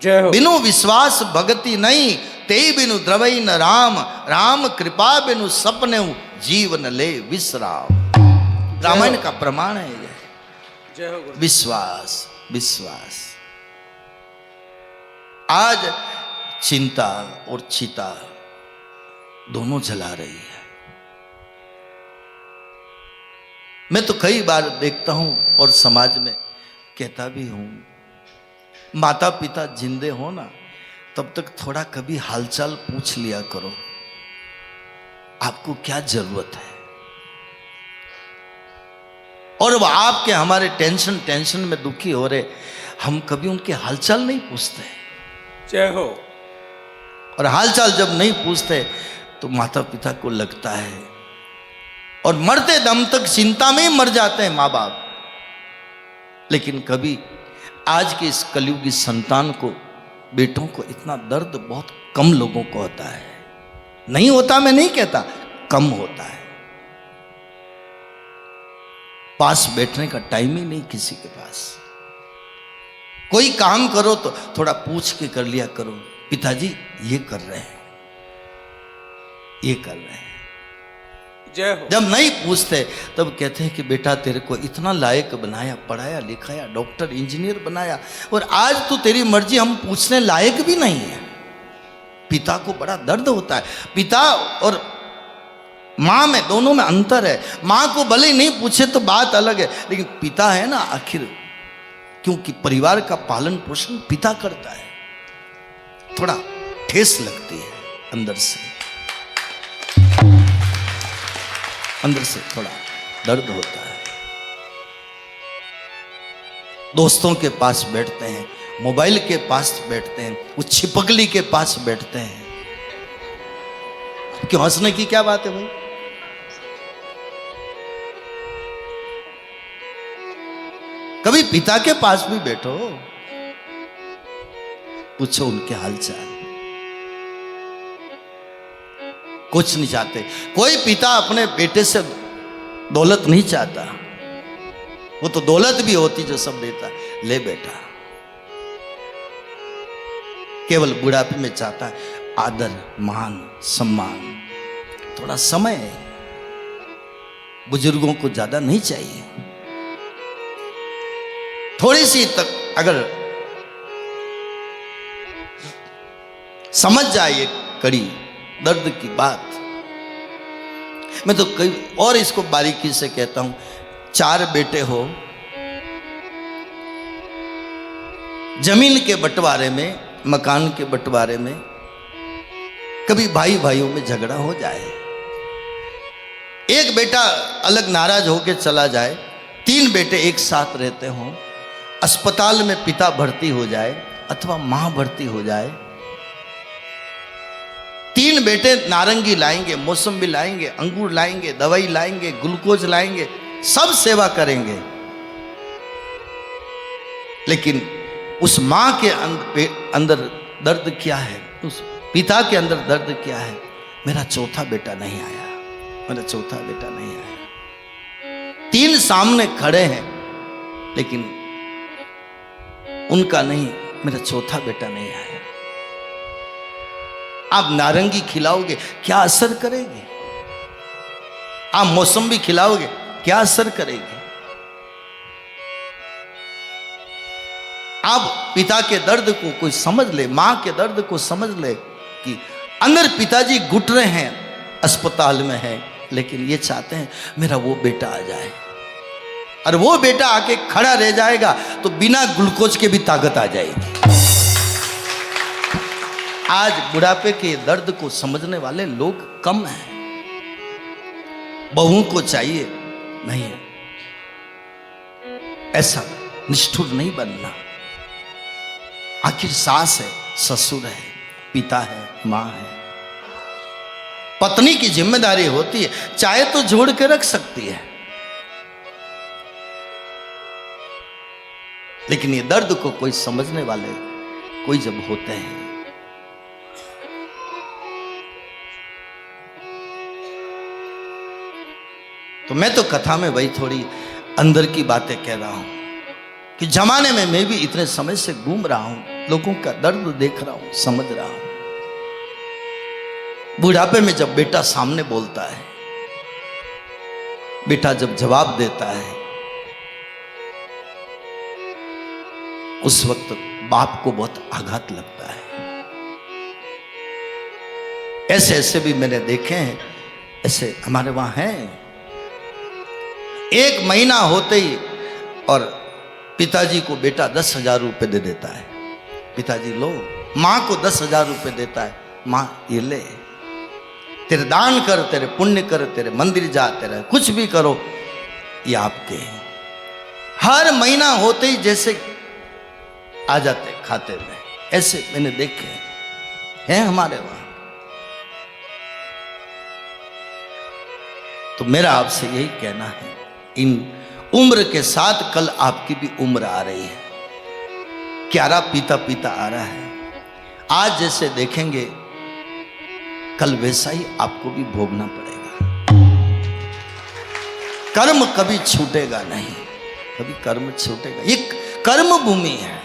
Speaker 2: जय हो।
Speaker 1: बिनु विश्वास भक्ति नहीं, तेई बिनु द्रवई न राम, राम कृपा बिनु सपने जीवन ले विश्राम। रामायण का प्रमाण है ये।
Speaker 2: जय हो गुरु।
Speaker 1: विश्वास, विश्वास। आज चिंता और चिता दोनों जला रही है। मैं तो कई बार देखता हूं और समाज में कहता भी हूं, माता पिता जिंदे हो ना तब तक थोड़ा कभी हालचाल पूछ लिया करो, आपको क्या जरूरत है। और वो आपके हमारे टेंशन में दुखी हो रहे, हम कभी उनके हालचाल नहीं पूछते।
Speaker 2: जय हो।
Speaker 1: और हालचाल जब नहीं पूछते तो माता पिता को लगता है, और मरते दम तक चिंता में ही मर जाते हैं माँ बाप। लेकिन कभी आज के इस कलयुगी संतान को, बेटों को इतना दर्द बहुत कम लोगों को होता है। नहीं होता मैं नहीं कहता, कम होता है। पास बैठने का टाइम ही नहीं किसी के पास। कोई काम करो तो थोड़ा पूछ के कर लिया करो, पिताजी ये कर रहे हैं, ये कर रहे हैं।
Speaker 2: जय हो।
Speaker 1: जब नहीं पूछते तब कहते हैं कि बेटा तेरे को इतना लायक बनाया, पढ़ाया लिखाया, डॉक्टर इंजीनियर बनाया, और आज तो तेरी मर्जी, हम पूछने लायक भी नहीं है। पिता को बड़ा दर्द होता है। पिता और माँ में, दोनों में अंतर है। माँ को भले ही नहीं पूछे तो बात अलग है, लेकिन पिता है ना आखिर, क्योंकि परिवार का पालन पोषण पिता करता है, थोड़ा ठेस लगती है अंदर से, अंदर से थोड़ा दर्द होता है। दोस्तों के पास बैठते हैं, मोबाइल के पास बैठते हैं, वो छिपकली के पास बैठते हैं। क्यों हंसने की क्या बात है भाई? कभी पिता के पास भी बैठो, पूछो उनके हालचाल। कुछ नहीं चाहते। कोई पिता अपने बेटे से दौलत नहीं चाहता, वो तो दौलत भी होती जो सब देता, ले बेटा। केवल बुढ़ापे में चाहता है आदर, मान, सम्मान, थोड़ा समय। बुजुर्गों को ज्यादा नहीं चाहिए, थोड़ी सी तक अगर समझ जाए ये कड़ी दर्द की बात। मैं तो कई और इसको बारीकी से कहता हूं, 4 बेटे हो, जमीन के बंटवारे में, मकान के बंटवारे में कभी भाई भाइयों में झगड़ा हो जाए, एक बेटा अलग नाराज होकर चला जाए, 3 बेटे एक साथ रहते हों, अस्पताल में पिता भर्ती हो जाए अथवा मां भर्ती हो जाए, 3 बेटे नारंगी लाएंगे, मौसम्बी लाएंगे, अंगूर लाएंगे, दवाई लाएंगे, ग्लूकोज लाएंगे, सब सेवा करेंगे, लेकिन उस मां के अंदर दर्द क्या है, उस पिता के अंदर दर्द क्या है? मेरा चौथा बेटा नहीं आया, मेरा चौथा बेटा नहीं आया। 3 सामने खड़े हैं, लेकिन उनका नहीं, मेरा चौथा बेटा नहीं आया। आप नारंगी खिलाओगे, क्या असर करेगी? आप मौसम्बी खिलाओगे, क्या असर करेगी? आप पिता के दर्द को कोई समझ ले, मां के दर्द को समझ ले कि अंदर पिताजी घुट रहे हैं, अस्पताल में है, लेकिन ये चाहते हैं मेरा वो बेटा आ जाए, और वो बेटा आके खड़ा रह जाएगा तो बिना ग्लूकोज के भी ताकत आ जाएगी। आज बुढ़ापे के दर्द को समझने वाले लोग कम हैं। बहुओं को चाहिए नहीं है, ऐसा निष्ठुर नहीं बनना। आखिर सास है, ससुर है, पिता है, मां है, पत्नी की जिम्मेदारी होती है, चाहे तो जोड़ के रख सकती है, लेकिन ये दर्द को कोई समझने वाले कोई जब होते हैं, तो मैं तो कथा में वही थोड़ी अंदर की बातें कह रहा हूं कि जमाने में मैं भी इतने समय से घूम रहा हूं, लोगों का दर्द देख रहा हूं, समझ रहा हूं। बुढ़ापे में जब बेटा सामने बोलता है, बेटा जब जवाब देता है, उस वक्त बाप को बहुत आघात लगता है। ऐसे ऐसे भी मैंने देखे हैं, ऐसे हमारे वहां हैं। 1 महीना होते ही और पिताजी को बेटा 10,000 रुपये दे देता है, पिताजी लो। मां को 10,000 रुपये देता है, मां ये ले, तेरे दान कर, तेरे पुण्य कर, तेरे मंदिर जा, तेरे कुछ भी करो, ये आपके हैं। हर महीना होते ही जैसे आ जाते खाते में, ऐसे मैंने देखे हैं हमारे वहां। तो मेरा आपसे यही कहना है, इन उम्र के साथ कल आपकी भी उम्र आ रही है, क्यारा पीता पीता आ रहा है। आज जैसे देखेंगे कल वैसा ही आपको भी भोगना पड़ेगा। कर्म कभी छूटेगा नहीं, कभी कर्म छूटेगा। ये कर्म भूमि है।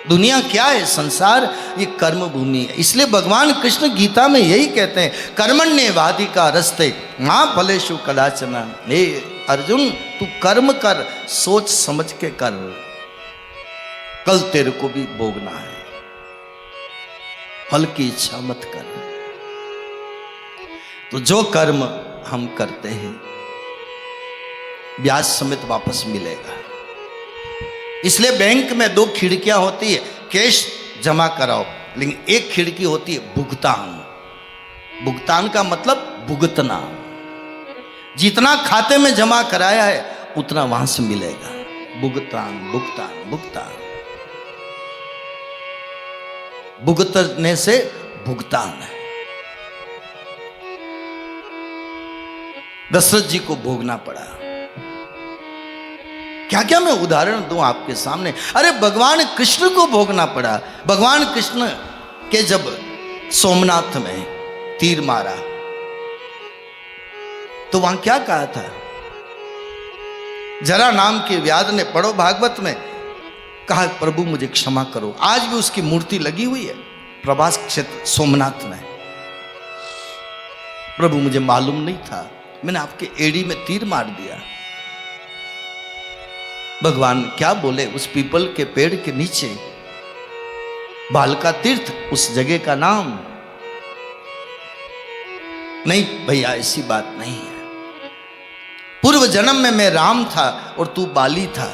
Speaker 1: दुनिया क्या है? संसार ये कर्म भूमि है। इसलिए भगवान कृष्ण गीता में यही कहते हैं, कर्मण्येवाधिका रस्ते मां फलेषु कदाचन। हे अर्जुन, तू कर्म कर, सोच समझ के कर, कल तेरे को भी भोगना है। फल की इच्छा मत कर। तो जो कर्म हम करते हैं ब्याज समेत वापस मिलेगा। इसलिए बैंक में 2 खिड़कियां होती है, कैश जमा कराओ, लेकिन एक खिड़की होती है भुगतान। भुगतान का मतलब भुगतना। जितना खाते में जमा कराया है उतना वहां से मिलेगा। भुगतान भुगतान भुगतान, भुगतने से भुगतान है। दशरथ जी को भोगना पड़ा। क्या क्या मैं उदाहरण दूं आपके सामने। अरे भगवान कृष्ण को भोगना पड़ा। भगवान कृष्ण के जब सोमनाथ में तीर मारा तो वहां क्या कहा था? जरा नाम के व्याध ने, पढ़ो भागवत में, कहा प्रभु मुझे क्षमा करो। आज भी उसकी मूर्ति लगी हुई है प्रभास क्षेत्र सोमनाथ में। प्रभु मुझे मालूम नहीं था, मैंने आपके एड़ी में तीर मार दिया। भगवान क्या बोले? उस पीपल के पेड़ के नीचे बालका तीर्थ, उस जगह का नाम। नहीं भैया, ऐसी बात नहीं है। पूर्व जन्म में मैं राम था और तू बाली था,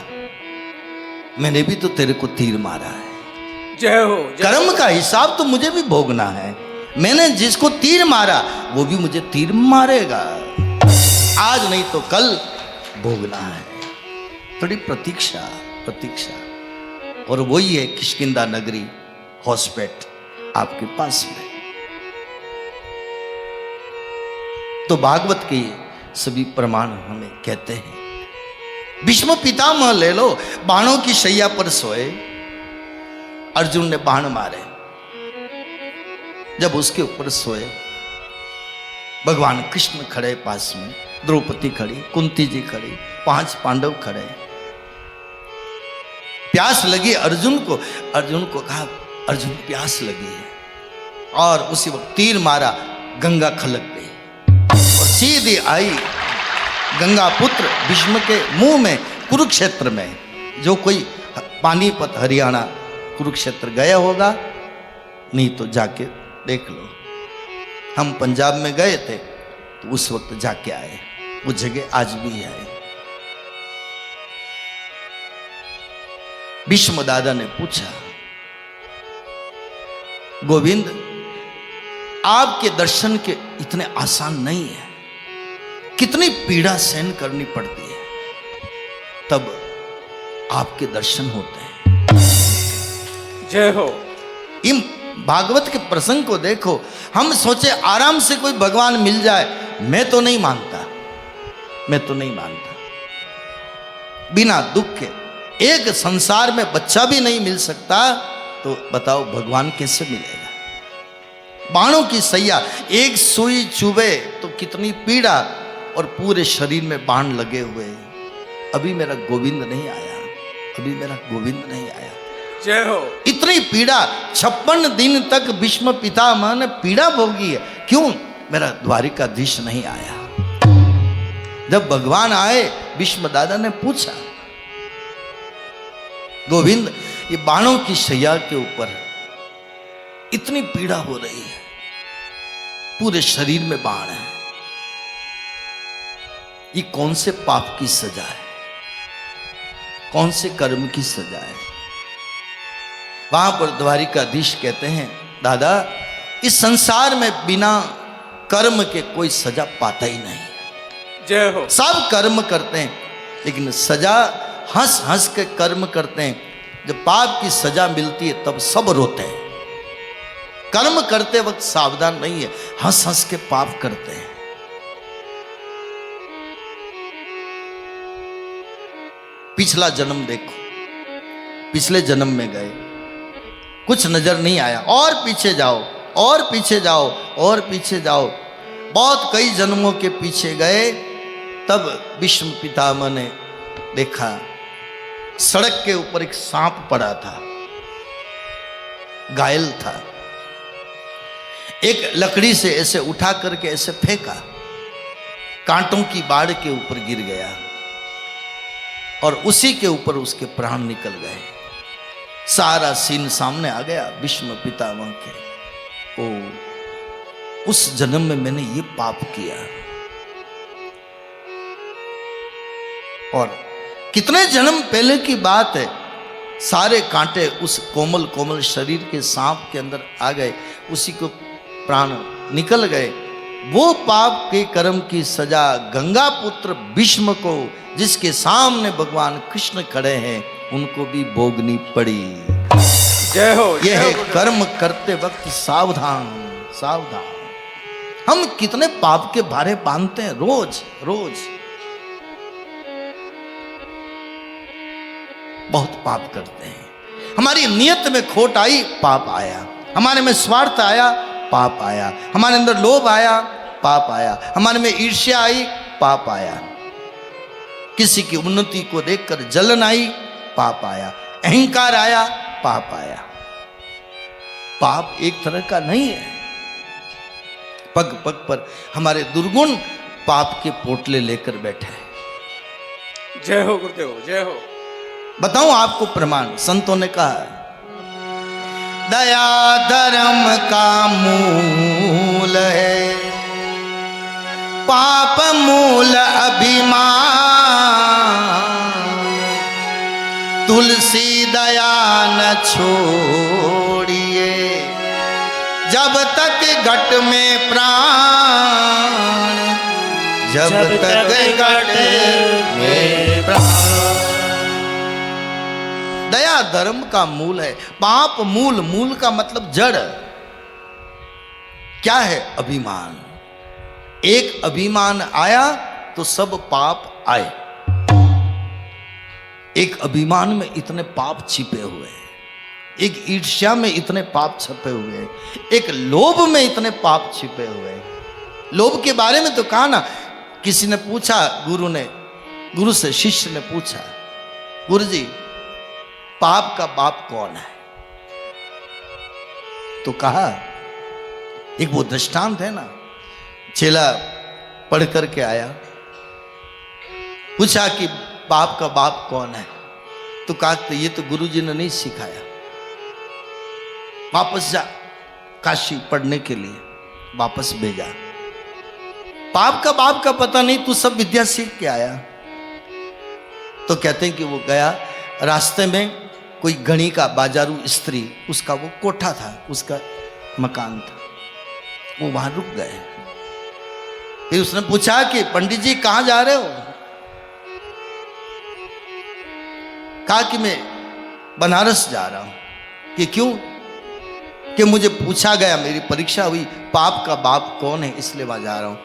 Speaker 1: मैंने भी तो तेरे को तीर मारा है।
Speaker 2: जय हो।
Speaker 1: कर्म का हिसाब तो मुझे भी भोगना है। मैंने जिसको तीर मारा वो भी मुझे तीर मारेगा। आज नहीं तो कल भोगना है। थोड़ी प्रतीक्षा प्रतीक्षा। और वही है किष्किंधा नगरी, हॉस्पेट आपके पास में। तो भागवत के सभी प्रमाण हमें कहते हैं। भीष्म पितामह ले लो, बाणों की शैया पर सोए, अर्जुन ने बाण मारे। जब उसके ऊपर सोए, भगवान कृष्ण खड़े पास में, द्रौपदी खड़ी, कुंती जी खड़ी, 5 पांडव खड़े। प्यास लगी अर्जुन को। अर्जुन को कहा अर्जुन प्यास लगी है, और उसी वक्त तीर मारा, गंगा खलक गई और सीधी आई गंगा पुत्र भीष्म के मुंह में, कुरुक्षेत्र में। जो कोई पानीपत हरियाणा कुरुक्षेत्र गया होगा, नहीं तो जाके देख लो। हम पंजाब में गए थे तो उस वक्त जाके आए। वो जगह आज भी है। भीष्म दादा ने पूछा, गोविंद आपके दर्शन के इतने आसान नहीं है, कितनी पीड़ा सहन करनी पड़ती है, तब आपके दर्शन होते हैं।
Speaker 2: जय हो।
Speaker 1: इन भागवत के प्रसंग को देखो। हम सोचे आराम से कोई भगवान मिल जाए, मैं तो नहीं मानता, मैं तो नहीं मानता। बिना दुख के एक संसार में बच्चा भी नहीं मिल सकता, तो बताओ भगवान कैसे मिलेगा? बाणों की सैया, एक सुई चुभे तो कितनी पीड़ा, और पूरे शरीर में बाण लगे हुए। अभी मेरा गोविंद नहीं आया, अभी मेरा गोविंद नहीं आया।
Speaker 2: जय हो।
Speaker 1: इतनी पीड़ा 56 दिन तक भीष्म पितामह ने पीड़ा भोगी है। क्यों? मेरा द्वारिकाधीश नहीं आया। जब भगवान आए, भीष्म दादा ने पूछा, गोविंद ये बाणों की शैया के ऊपर इतनी पीड़ा हो रही है, पूरे शरीर में बाण है, ये कौन से पाप की सजा है, कौन से कर्म की सजा है? वहां पर द्वारिकाधीश कहते हैं, दादा इस संसार में बिना कर्म के कोई सजा पाता ही नहीं।
Speaker 2: जय हो।
Speaker 1: सब कर्म करते हैं, लेकिन सजा हंस हंस के कर्म करते हैं। जब पाप की सजा मिलती है तब सब रोते हैं। कर्म करते वक्त सावधान नहीं है, हंस हंस के पाप करते हैं। पिछला जन्म देखो, पिछले जन्म में गए, कुछ नजर नहीं आया, और पीछे जाओ, और पीछे जाओ, और पीछे जाओ, बहुत कई जन्मों के पीछे गए। तब भीष्म पितामह ने देखा सड़क के ऊपर एक सांप पड़ा था, घायल था। एक लकड़ी से ऐसे उठा करके ऐसे फेंका, कांटों की बाढ़ के ऊपर गिर गया और उसी के ऊपर उसके प्राण निकल गए। सारा सीन सामने आ गया भीष्म पितामह के। ओ, उस जन्म में मैंने ये पाप किया। और कितने जन्म पहले की बात है, सारे कांटे उस कोमल कोमल शरीर के सांप के अंदर आ गए, उसी को प्राण निकल गए। वो पाप के कर्म की सजा गंगा पुत्र भीष्म को, जिसके सामने भगवान कृष्ण खड़े हैं, उनको भी भोगनी पड़ी।
Speaker 2: जय हो।
Speaker 1: यह है कर्म करते वक्त सावधान सावधान। हम कितने पाप के भारे बांधते हैं रोज रोज, बहुत पाप करते हैं। हमारी नियत में खोट आई, पाप आया। हमारे में स्वार्थ आया, पाप आया। हमारे अंदर लोभ आया, पाप आया। हमारे में ईर्ष्या आई, पाप आया। किसी की उन्नति को देखकर जलन आई, पाप आया। अहंकार आया, पाप आया। पाप एक तरह का नहीं है। पग पग पर हमारे दुर्गुण पाप के पोटले लेकर बैठे हैं।
Speaker 2: जय हो गुरुदेव, जय हो।
Speaker 1: बताऊं आपको प्रमाण, संतों ने कहा दया धर्म का मूल है, पाप मूल अभिमान। तुलसी दया न छोड़िए, जब तक घट में प्राण, जब तक घट में प्राण। दया धर्म का मूल है, पाप मूल। मूल का मतलब जड़। क्या है? अभिमान। एक अभिमान आया तो सब पाप आए। एक अभिमान में इतने पाप छिपे हुए हैं, एक ईर्ष्या में इतने पाप छिपे हुए हैं, एक लोभ में इतने पाप छिपे हुए हैं। लोभ के बारे में तो कहा ना, किसी ने पूछा, गुरु से शिष्य ने पूछा, गुरु जी पाप का बाप कौन है? तो कहा, एक वो दृष्टांत है ना, चेला पढ़ करके आया, पूछा कि पाप का बाप कौन है? तो कहा तो ये तो गुरुजी ने नहीं सिखाया, वापस जा काशी पढ़ने के लिए, वापस भेजा। पाप का बाप का पता नहीं, तू सब विद्या सीख के आया। तो कहते हैं कि वो गया, रास्ते में कोई घड़ी का बाजारू स्त्री, उसका वो कोठा था, उसका मकान था, वो वहां रुक गए। फिर उसने पूछा कि पंडित जी कहां जा रहे हो? कहा कि मैं बनारस जा रहा हूं। कि क्यों? कि मुझे पूछा गया, मेरी परीक्षा हुई, पाप का बाप कौन है, इसलिए वहां जा रहा हूं।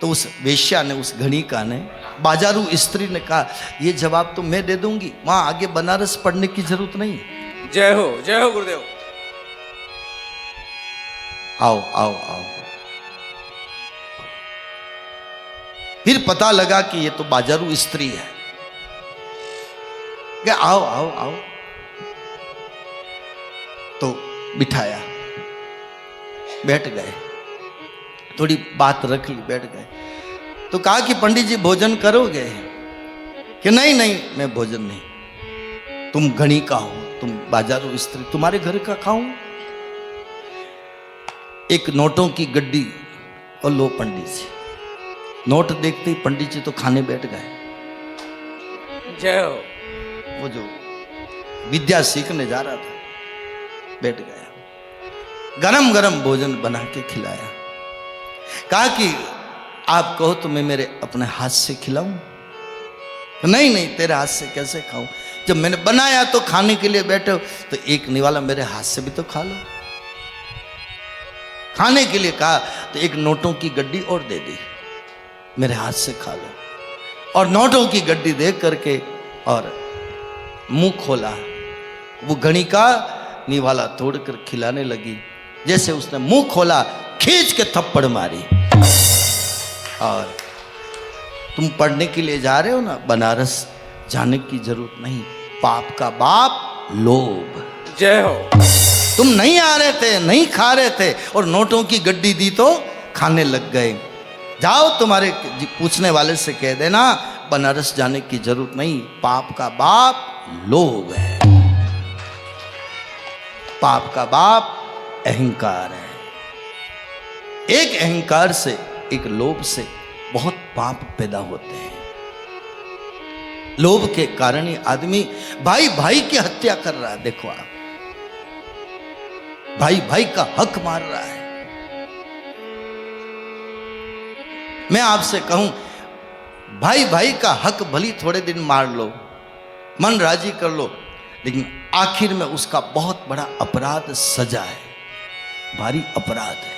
Speaker 1: तो उस वेश्या ने, उस घड़ीका ने, बाजारू स्त्री ने कहा, ये जवाब तो मैं दे दूंगी, वहां आगे बनारस पढ़ने की जरूरत नहीं।
Speaker 2: जय हो गुरुदेव।
Speaker 1: आओ आओ आओ। फिर पता लगा कि ये तो बाजारू स्त्री है। क्या आओ आओ आओ, तो बिठाया, बैठ गए, थोड़ी बात रख ली, बैठ गए। तो कहा कि पंडित जी भोजन करोगे? कि नहीं नहीं, मैं भोजन नहीं, तुम घड़ी का हो, तुम बाजारू स्त्री, तुम्हारे घर का खाऊं? एक नोटों की गड्डी और लो पंडित जी। नोट देखते ही पंडित जी तो खाने बैठ गए।
Speaker 2: जय हो।
Speaker 1: वो जो विद्या सीखने जा रहा था, बैठ गया, गरम गरम भोजन बना के खिलाया। कहा कि आप कहो तो मैं मेरे अपने हाथ से खिलाऊं? नहीं नहीं, तेरे हाथ से कैसे खाऊं? जब मैंने बनाया तो खाने के लिए बैठे हो, तो एक निवाला मेरे हाथ से भी तो खा लो। खाने के लिए कहा तो एक नोटों की गड्डी और दे दी, मेरे हाथ से खा लो। और नोटों की गड्डी देख करके और मुंह खोला, वो गणिका निवाला तोड़कर खिलाने लगी। जैसे उसने मुंह खोला, खींच के थप्पड़ मारी। और तुम पढ़ने के लिए जा रहे हो ना, बनारस जाने की जरूरत नहीं। पाप का बाप लोभ।
Speaker 2: जय हो।
Speaker 1: तुम नहीं आ रहे थे, नहीं खा रहे थे, और नोटों की गड्डी दी तो खाने लग गए। जाओ, तुम्हारे पूछने वाले से कह देना बनारस जाने की जरूरत नहीं। पाप का बाप लोभ है। पाप का बाप अहंकार है। एक अहंकार से, एक लोभ से बहुत पाप पैदा होते हैं। लोभ के कारण ही आदमी भाई भाई की हत्या कर रहा है। देखो आप, भाई भाई का हक मार रहा है। मैं आपसे कहूं, भाई भाई का हक भली थोड़े दिन मार लो, मन राजी कर लो, लेकिन आखिर में उसका बहुत बड़ा अपराध सजा है, भारी अपराध है।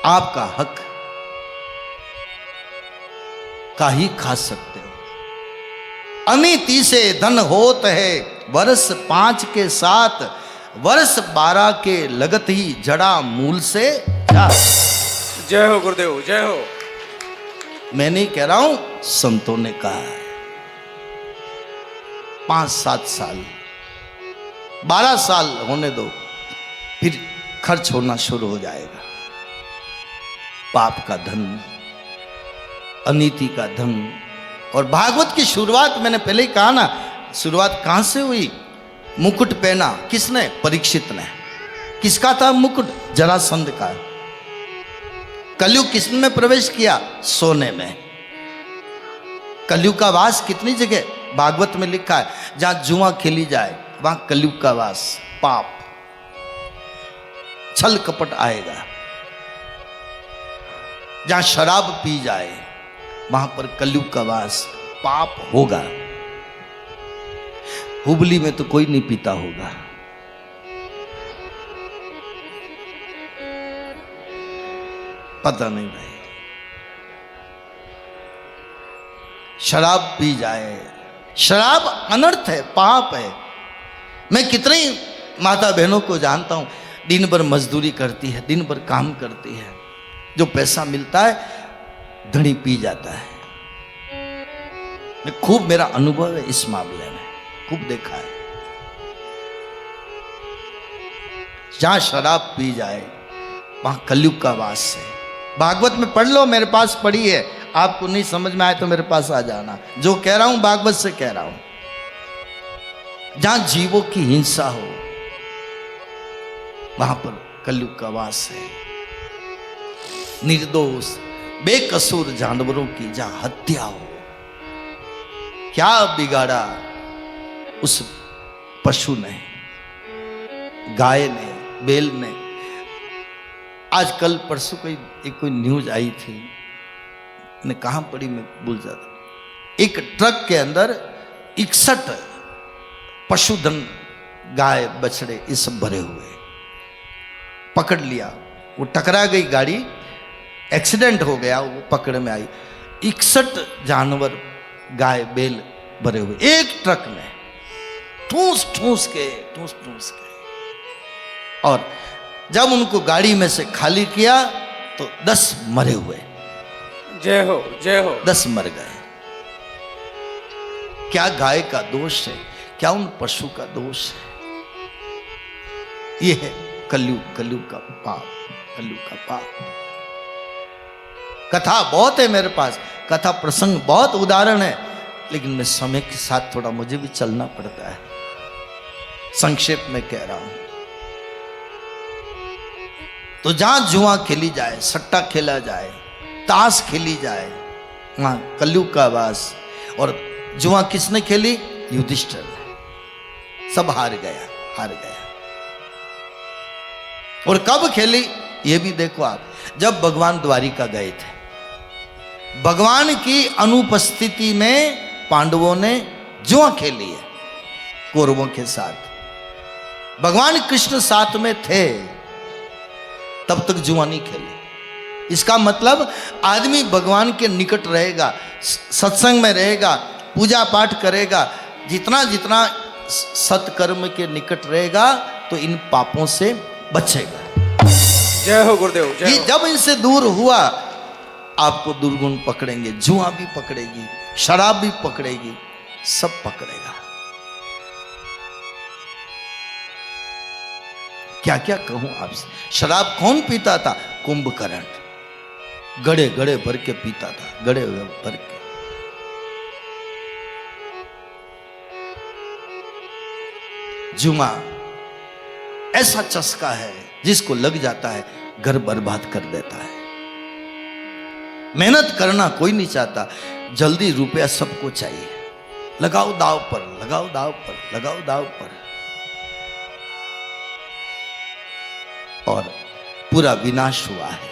Speaker 1: आपका हक का ही खा सकते हो। अनीति से धन होत है, वर्ष 5 के 7, वर्ष 12 के लगत ही जड़ा मूल से जा।
Speaker 2: जय हो गुरुदेव, जय हो।
Speaker 1: मैं नहीं कह रहा हूं, संतों ने कहा है। 5-7 साल, 12 साल होने दो, फिर खर्च होना शुरू हो जाएगा। पाप का धन, अनीति का धन। और भागवत की शुरुआत मैंने पहले ही कहा ना, शुरुआत कहां से हुई? मुकुट पहना किसने? परीक्षित ने। किसका था मुकुट? जरासंध का। कलयुग किसने प्रवेश किया? सोने में। कलयुग का वास कितनी जगह भागवत में लिखा है? जहां जुआ खेली जाए वहां कलयुग का वास, पाप, छल कपट आएगा। जहां शराब पी जाए वहां पर कलयुग का वास, पाप होगा। हुबली में तो कोई नहीं पीता होगा। पता नहीं भाई। शराब पी जाए, शराब अनर्थ है, पाप है। मैं कितनी माता बहनों को जानता हूं, दिन भर मजदूरी करती है, दिन भर काम करती है, जो पैसा मिलता है धनी पी जाता है। मैं खूब, मेरा अनुभव है इस मामले में, खूब देखा है। जहां शराब पी जाए वहां कलयुग का वास है। भागवत में पढ़ लो, मेरे पास पढ़ी है। आपको नहीं समझ में आए तो मेरे पास आ जाना। जो कह रहा हूं भागवत से कह रहा हूं। जहां जीवों की हिंसा हो वहां पर कलयुग का वास है। निर्दोष बेकसूर जानवरों की जहां हत्या हो, क्या बिगाड़ा उस पशु ने, गाय ने, बैल ने। आज कल परसों कोई न्यूज आई थी, मैंने कहां पढ़ी मैं भूल जाता। एक ट्रक के अंदर 61 पशुधन, गाय बछड़े, ये सब भरे हुए, पकड़ लिया। वो टकरा गई गाड़ी, एक्सीडेंट हो गया, वो पकड़ में आई। 61 जानवर, गाय बैल भरे हुए एक ट्रक में, ठूस ठूस के। और जब उनको गाड़ी में से खाली किया तो 10 मरे हुए।
Speaker 2: जय हो, जय हो।
Speaker 1: 10 मर गए। क्या गाय का दोष है? क्या उन पशु का दोष है? यह है कलयुग का पाप, कलयुग का पाप। कथा बहुत है मेरे पास, कथा प्रसंग बहुत उदाहरण है, लेकिन मैं समय के साथ थोड़ा मुझे भी चलना पड़ता है। संक्षेप में कह रहा हूं, तो जहां जुआ खेली जाए, सट्टा खेला जाए, ताश खेली जाए, वहां कलयुग का वास। और जुआ किसने खेली? युधिष्ठिर ने। सब हार गया। और कब खेली ये भी देखो आप, जब भगवान द्वारिका गए थे, भगवान की अनुपस्थिति में पांडवों ने जुआ खेली है कौरवों के साथ। भगवान कृष्ण साथ में थे तब तक जुआ नहीं खेली। इसका मतलब आदमी भगवान के निकट रहेगा, सत्संग में रहेगा, पूजा पाठ करेगा, जितना जितना सत्कर्म के निकट रहेगा तो इन पापों से बचेगा।
Speaker 2: जय हो गुरुदेव, जय
Speaker 1: ये
Speaker 2: हो।
Speaker 1: जब इनसे दूर हुआ आपको दुर्गुण पकड़ेंगे, जुआ भी पकड़ेगी, शराब भी पकड़ेगी, सब पकड़ेगा। क्या क्या कहूं आपसे। शराब कौन पीता था? कुंभकर्ण, गड़े गड़े भर के पीता था, गड़े भर के। जुआ ऐसा चस्का है जिसको लग जाता है घर बर्बाद कर देता है। मेहनत करना कोई नहीं चाहता, जल्दी रुपया सबको चाहिए। लगाओ दाव पर, लगाओ दाव पर, लगाओ दाव पर, और पूरा विनाश हुआ है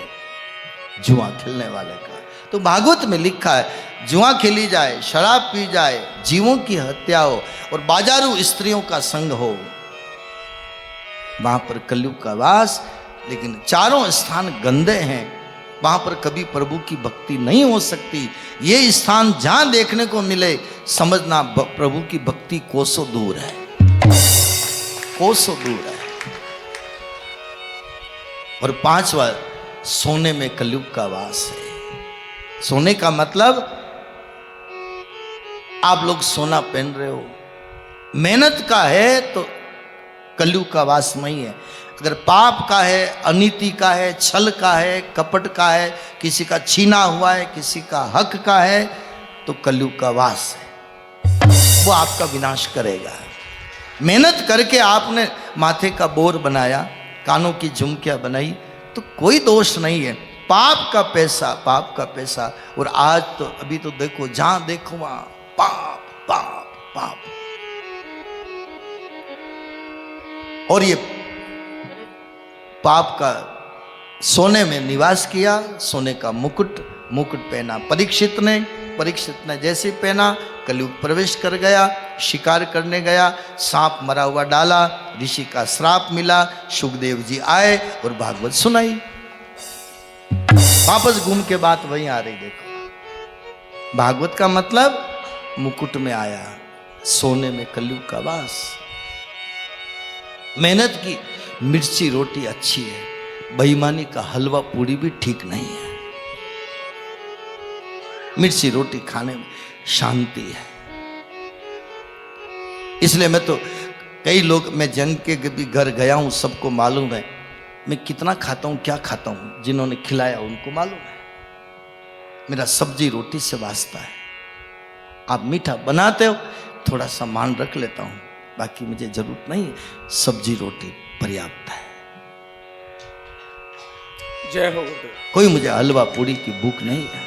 Speaker 1: जुआ खेलने वाले का। तो भागवत में लिखा है जुआ खेली जाए, शराब पी जाए, जीवों की हत्या हो और बाजारू स्त्रियों का संग हो, वहां पर कलयुग का वास। लेकिन चारों स्थान गंदे हैं, वहां पर कभी प्रभु की भक्ति नहीं हो सकती। ये स्थान जहां देखने को मिले समझना प्रभु की भक्ति कोसों दूर है, कोसों दूर है। और पांचवा, सोने में कलयुग का वास है। सोने का मतलब आप लोग सोना पहन रहे हो, मेहनत का है तो कलयुग का वास नहीं है। अगर पाप का है, अनीति का है, छल का है, कपट का है, किसी का छीना हुआ है, किसी का हक का है, तो कलयुग का वास है, वो आपका विनाश करेगा। मेहनत करके आपने माथे का बोर बनाया, कानों की झुमकियां बनाई, तो कोई दोष नहीं है। पाप का पैसा, पाप का पैसा। और आज तो अभी तो देखो, जहां देखो वहां पाप पाप पाप। और ये पाप का सोने में निवास किया, सोने का मुकुट पहना परीक्षित ने। परीक्षित ने जैसे पहना, कलयुग प्रवेश कर गया, शिकार करने गया, सांप मरा हुआ डाला, ऋषि का श्राप मिला, सुखदेव जी आए और भागवत सुनाई। वापस घूम के बात वहीं आ रही। देखो, भागवत का मतलब मुकुट में आया, सोने में कलयुग का वास। मेहनत की मिर्ची रोटी अच्छी है, बेईमानी का हलवा पूड़ी भी ठीक नहीं है। मिर्ची रोटी खाने में शांति है। इसलिए मैं तो कई लोग, मैं जन के भी घर गया हूं, सबको मालूम है मैं कितना खाता हूं, क्या खाता हूं। जिन्होंने खिलाया उनको मालूम है। मेरा सब्जी रोटी से वास्ता है। आप मीठा बनाते हो, थोड़ा सा मान रख लेता हूं, बाकी मुझे जरूरत नहीं है। सब्जी रोटी पर्याप्त है।
Speaker 2: जय हो गुरुदेव।
Speaker 1: कोई मुझे हलवा पूड़ी की भूख नहीं है।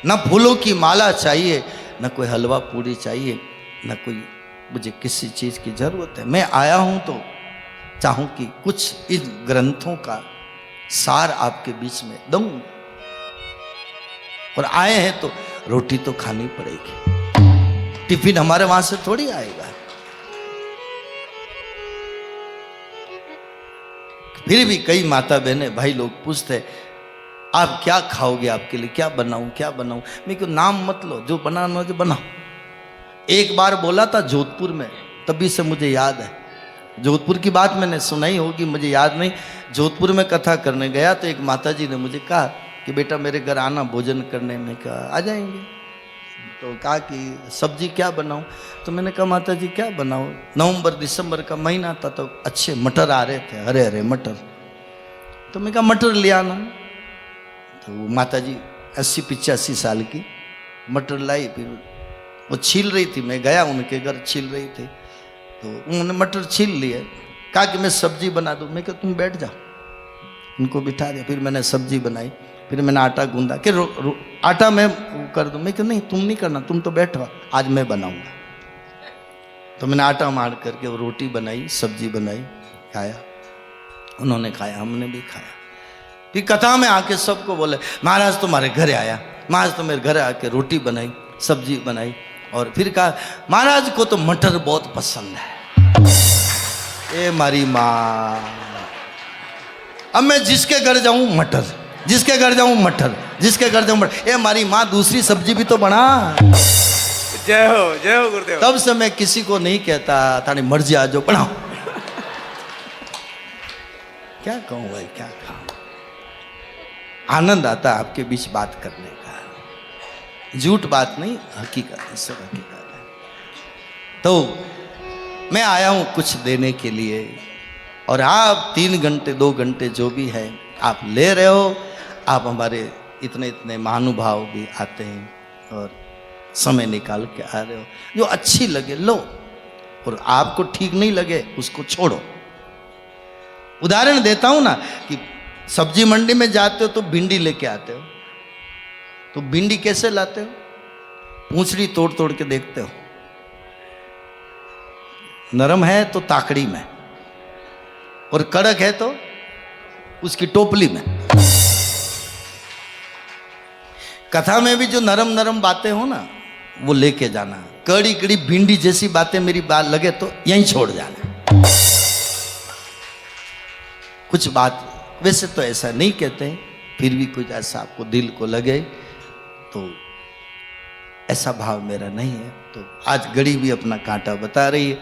Speaker 1: न फूलों की माला चाहिए, न कोई हलवा पूड़ी चाहिए, न कोई मुझे किसी चीज की जरूरत है। मैं आया हूं तो चाहूं कि कुछ इन ग्रंथों का सार आपके बीच में दूं। और आए हैं तो रोटी तो खानी पड़ेगी। टिफिन हमारे वहां से थोड़ी आएगा। फिर भी कई माता बहनें, भाई लोग पूछते आप क्या खाओगे, आपके लिए क्या बनाऊं, क्या बनाऊं। मैं क्यों, नाम मत लो, जो बनाना जो बनाओ। एक बार बोला था जोधपुर में, तभी से मुझे याद है। जोधपुर की बात मैंने सुनाई होगी, मुझे याद नहीं। जोधपुर में कथा करने गया तो एक माताजी ने मुझे कहा कि बेटा मेरे घर आना भोजन करने में। कहा आ जाएंगे। तो कहा कि सब्जी क्या बनाऊं। तो मैंने कहा माता जी क्या बनाऊं। नवंबर दिसंबर का महीना था तो अच्छे मटर आ रहे थे, हरे हरे मटर। तो मैं कहा मटर ले आना। तो वो माता जी 80-85 साल की, मटर लाई। फिर वो छील रही थी, मैं गया उनके घर, छील रही थी। तो उन्होंने मटर छील लिए, कहा कि मैं सब्जी बना दूं। मैं कहा तुम बैठ जाओ, उनको बिठा दिया। फिर मैंने सब्जी बनाई, फिर मैंने आटा गूंदा कि आटा मैं कर दूं। मैं कहा नहीं तुम नहीं करना, तुम तो बैठो, आज मैं बनाऊंगा। तो मैंने आटा मार करके वो रोटी बनाई, सब्जी बनाई, खाया। उन्होंने खाया, हमने भी खाया। फिर कथा में आके सबको बोले महाराज तुम्हारे घर आया, महाराज तो मेरे घर आके रोटी बनाई, सब्जी बनाई। और फिर कहा महाराज को तो मटर बहुत पसंद है। ए मारी माँ, अब मैं जिसके घर जाऊं मटर, जिसके घर जाऊं मटर, जिसके घर जाऊं मटर। ए हमारी माँ दूसरी सब्जी भी तो बना।
Speaker 2: जय हो गुरुदेव।
Speaker 1: तब से मैं किसी को नहीं कहता थारी मर्जी आ जाओ बनाओ। क्या कहूं भाई, क्या कहूं। आनंद आता है आपके बीच बात करने का, झूठ बात नहीं, हकीकत है, सब हकीकत है। तो मैं आया हूं कुछ देने के लिए, और आप 3 घंटे 2 घंटे जो भी है आप ले रहे हो। आप हमारे इतने इतने महानुभाव भी आते हैं और समय निकाल के आ रहे हो। जो अच्छी लगे लो, और आपको ठीक नहीं लगे उसको छोड़ो। उदाहरण देता हूं ना कि सब्जी मंडी में जाते हो तो भिंडी लेके आते हो, तो भिंडी कैसे लाते हो? पूंछड़ी तोड़ तोड़ के देखते हो, नरम है तो ताकड़ी में, और कड़क है तो उसकी टोपली में। कथा में भी जो नरम नरम बातें हो ना वो लेके जाना, कड़ी कड़ी भिंडी जैसी बातें मेरी बात लगे तो यहीं छोड़ जाना। कुछ बात वैसे तो ऐसा नहीं कहते हैं, फिर भी कुछ ऐसा आपको दिल को लगे तो ऐसा भाव मेरा नहीं है। तो आज घड़ी भी अपना कांटा बता रही है।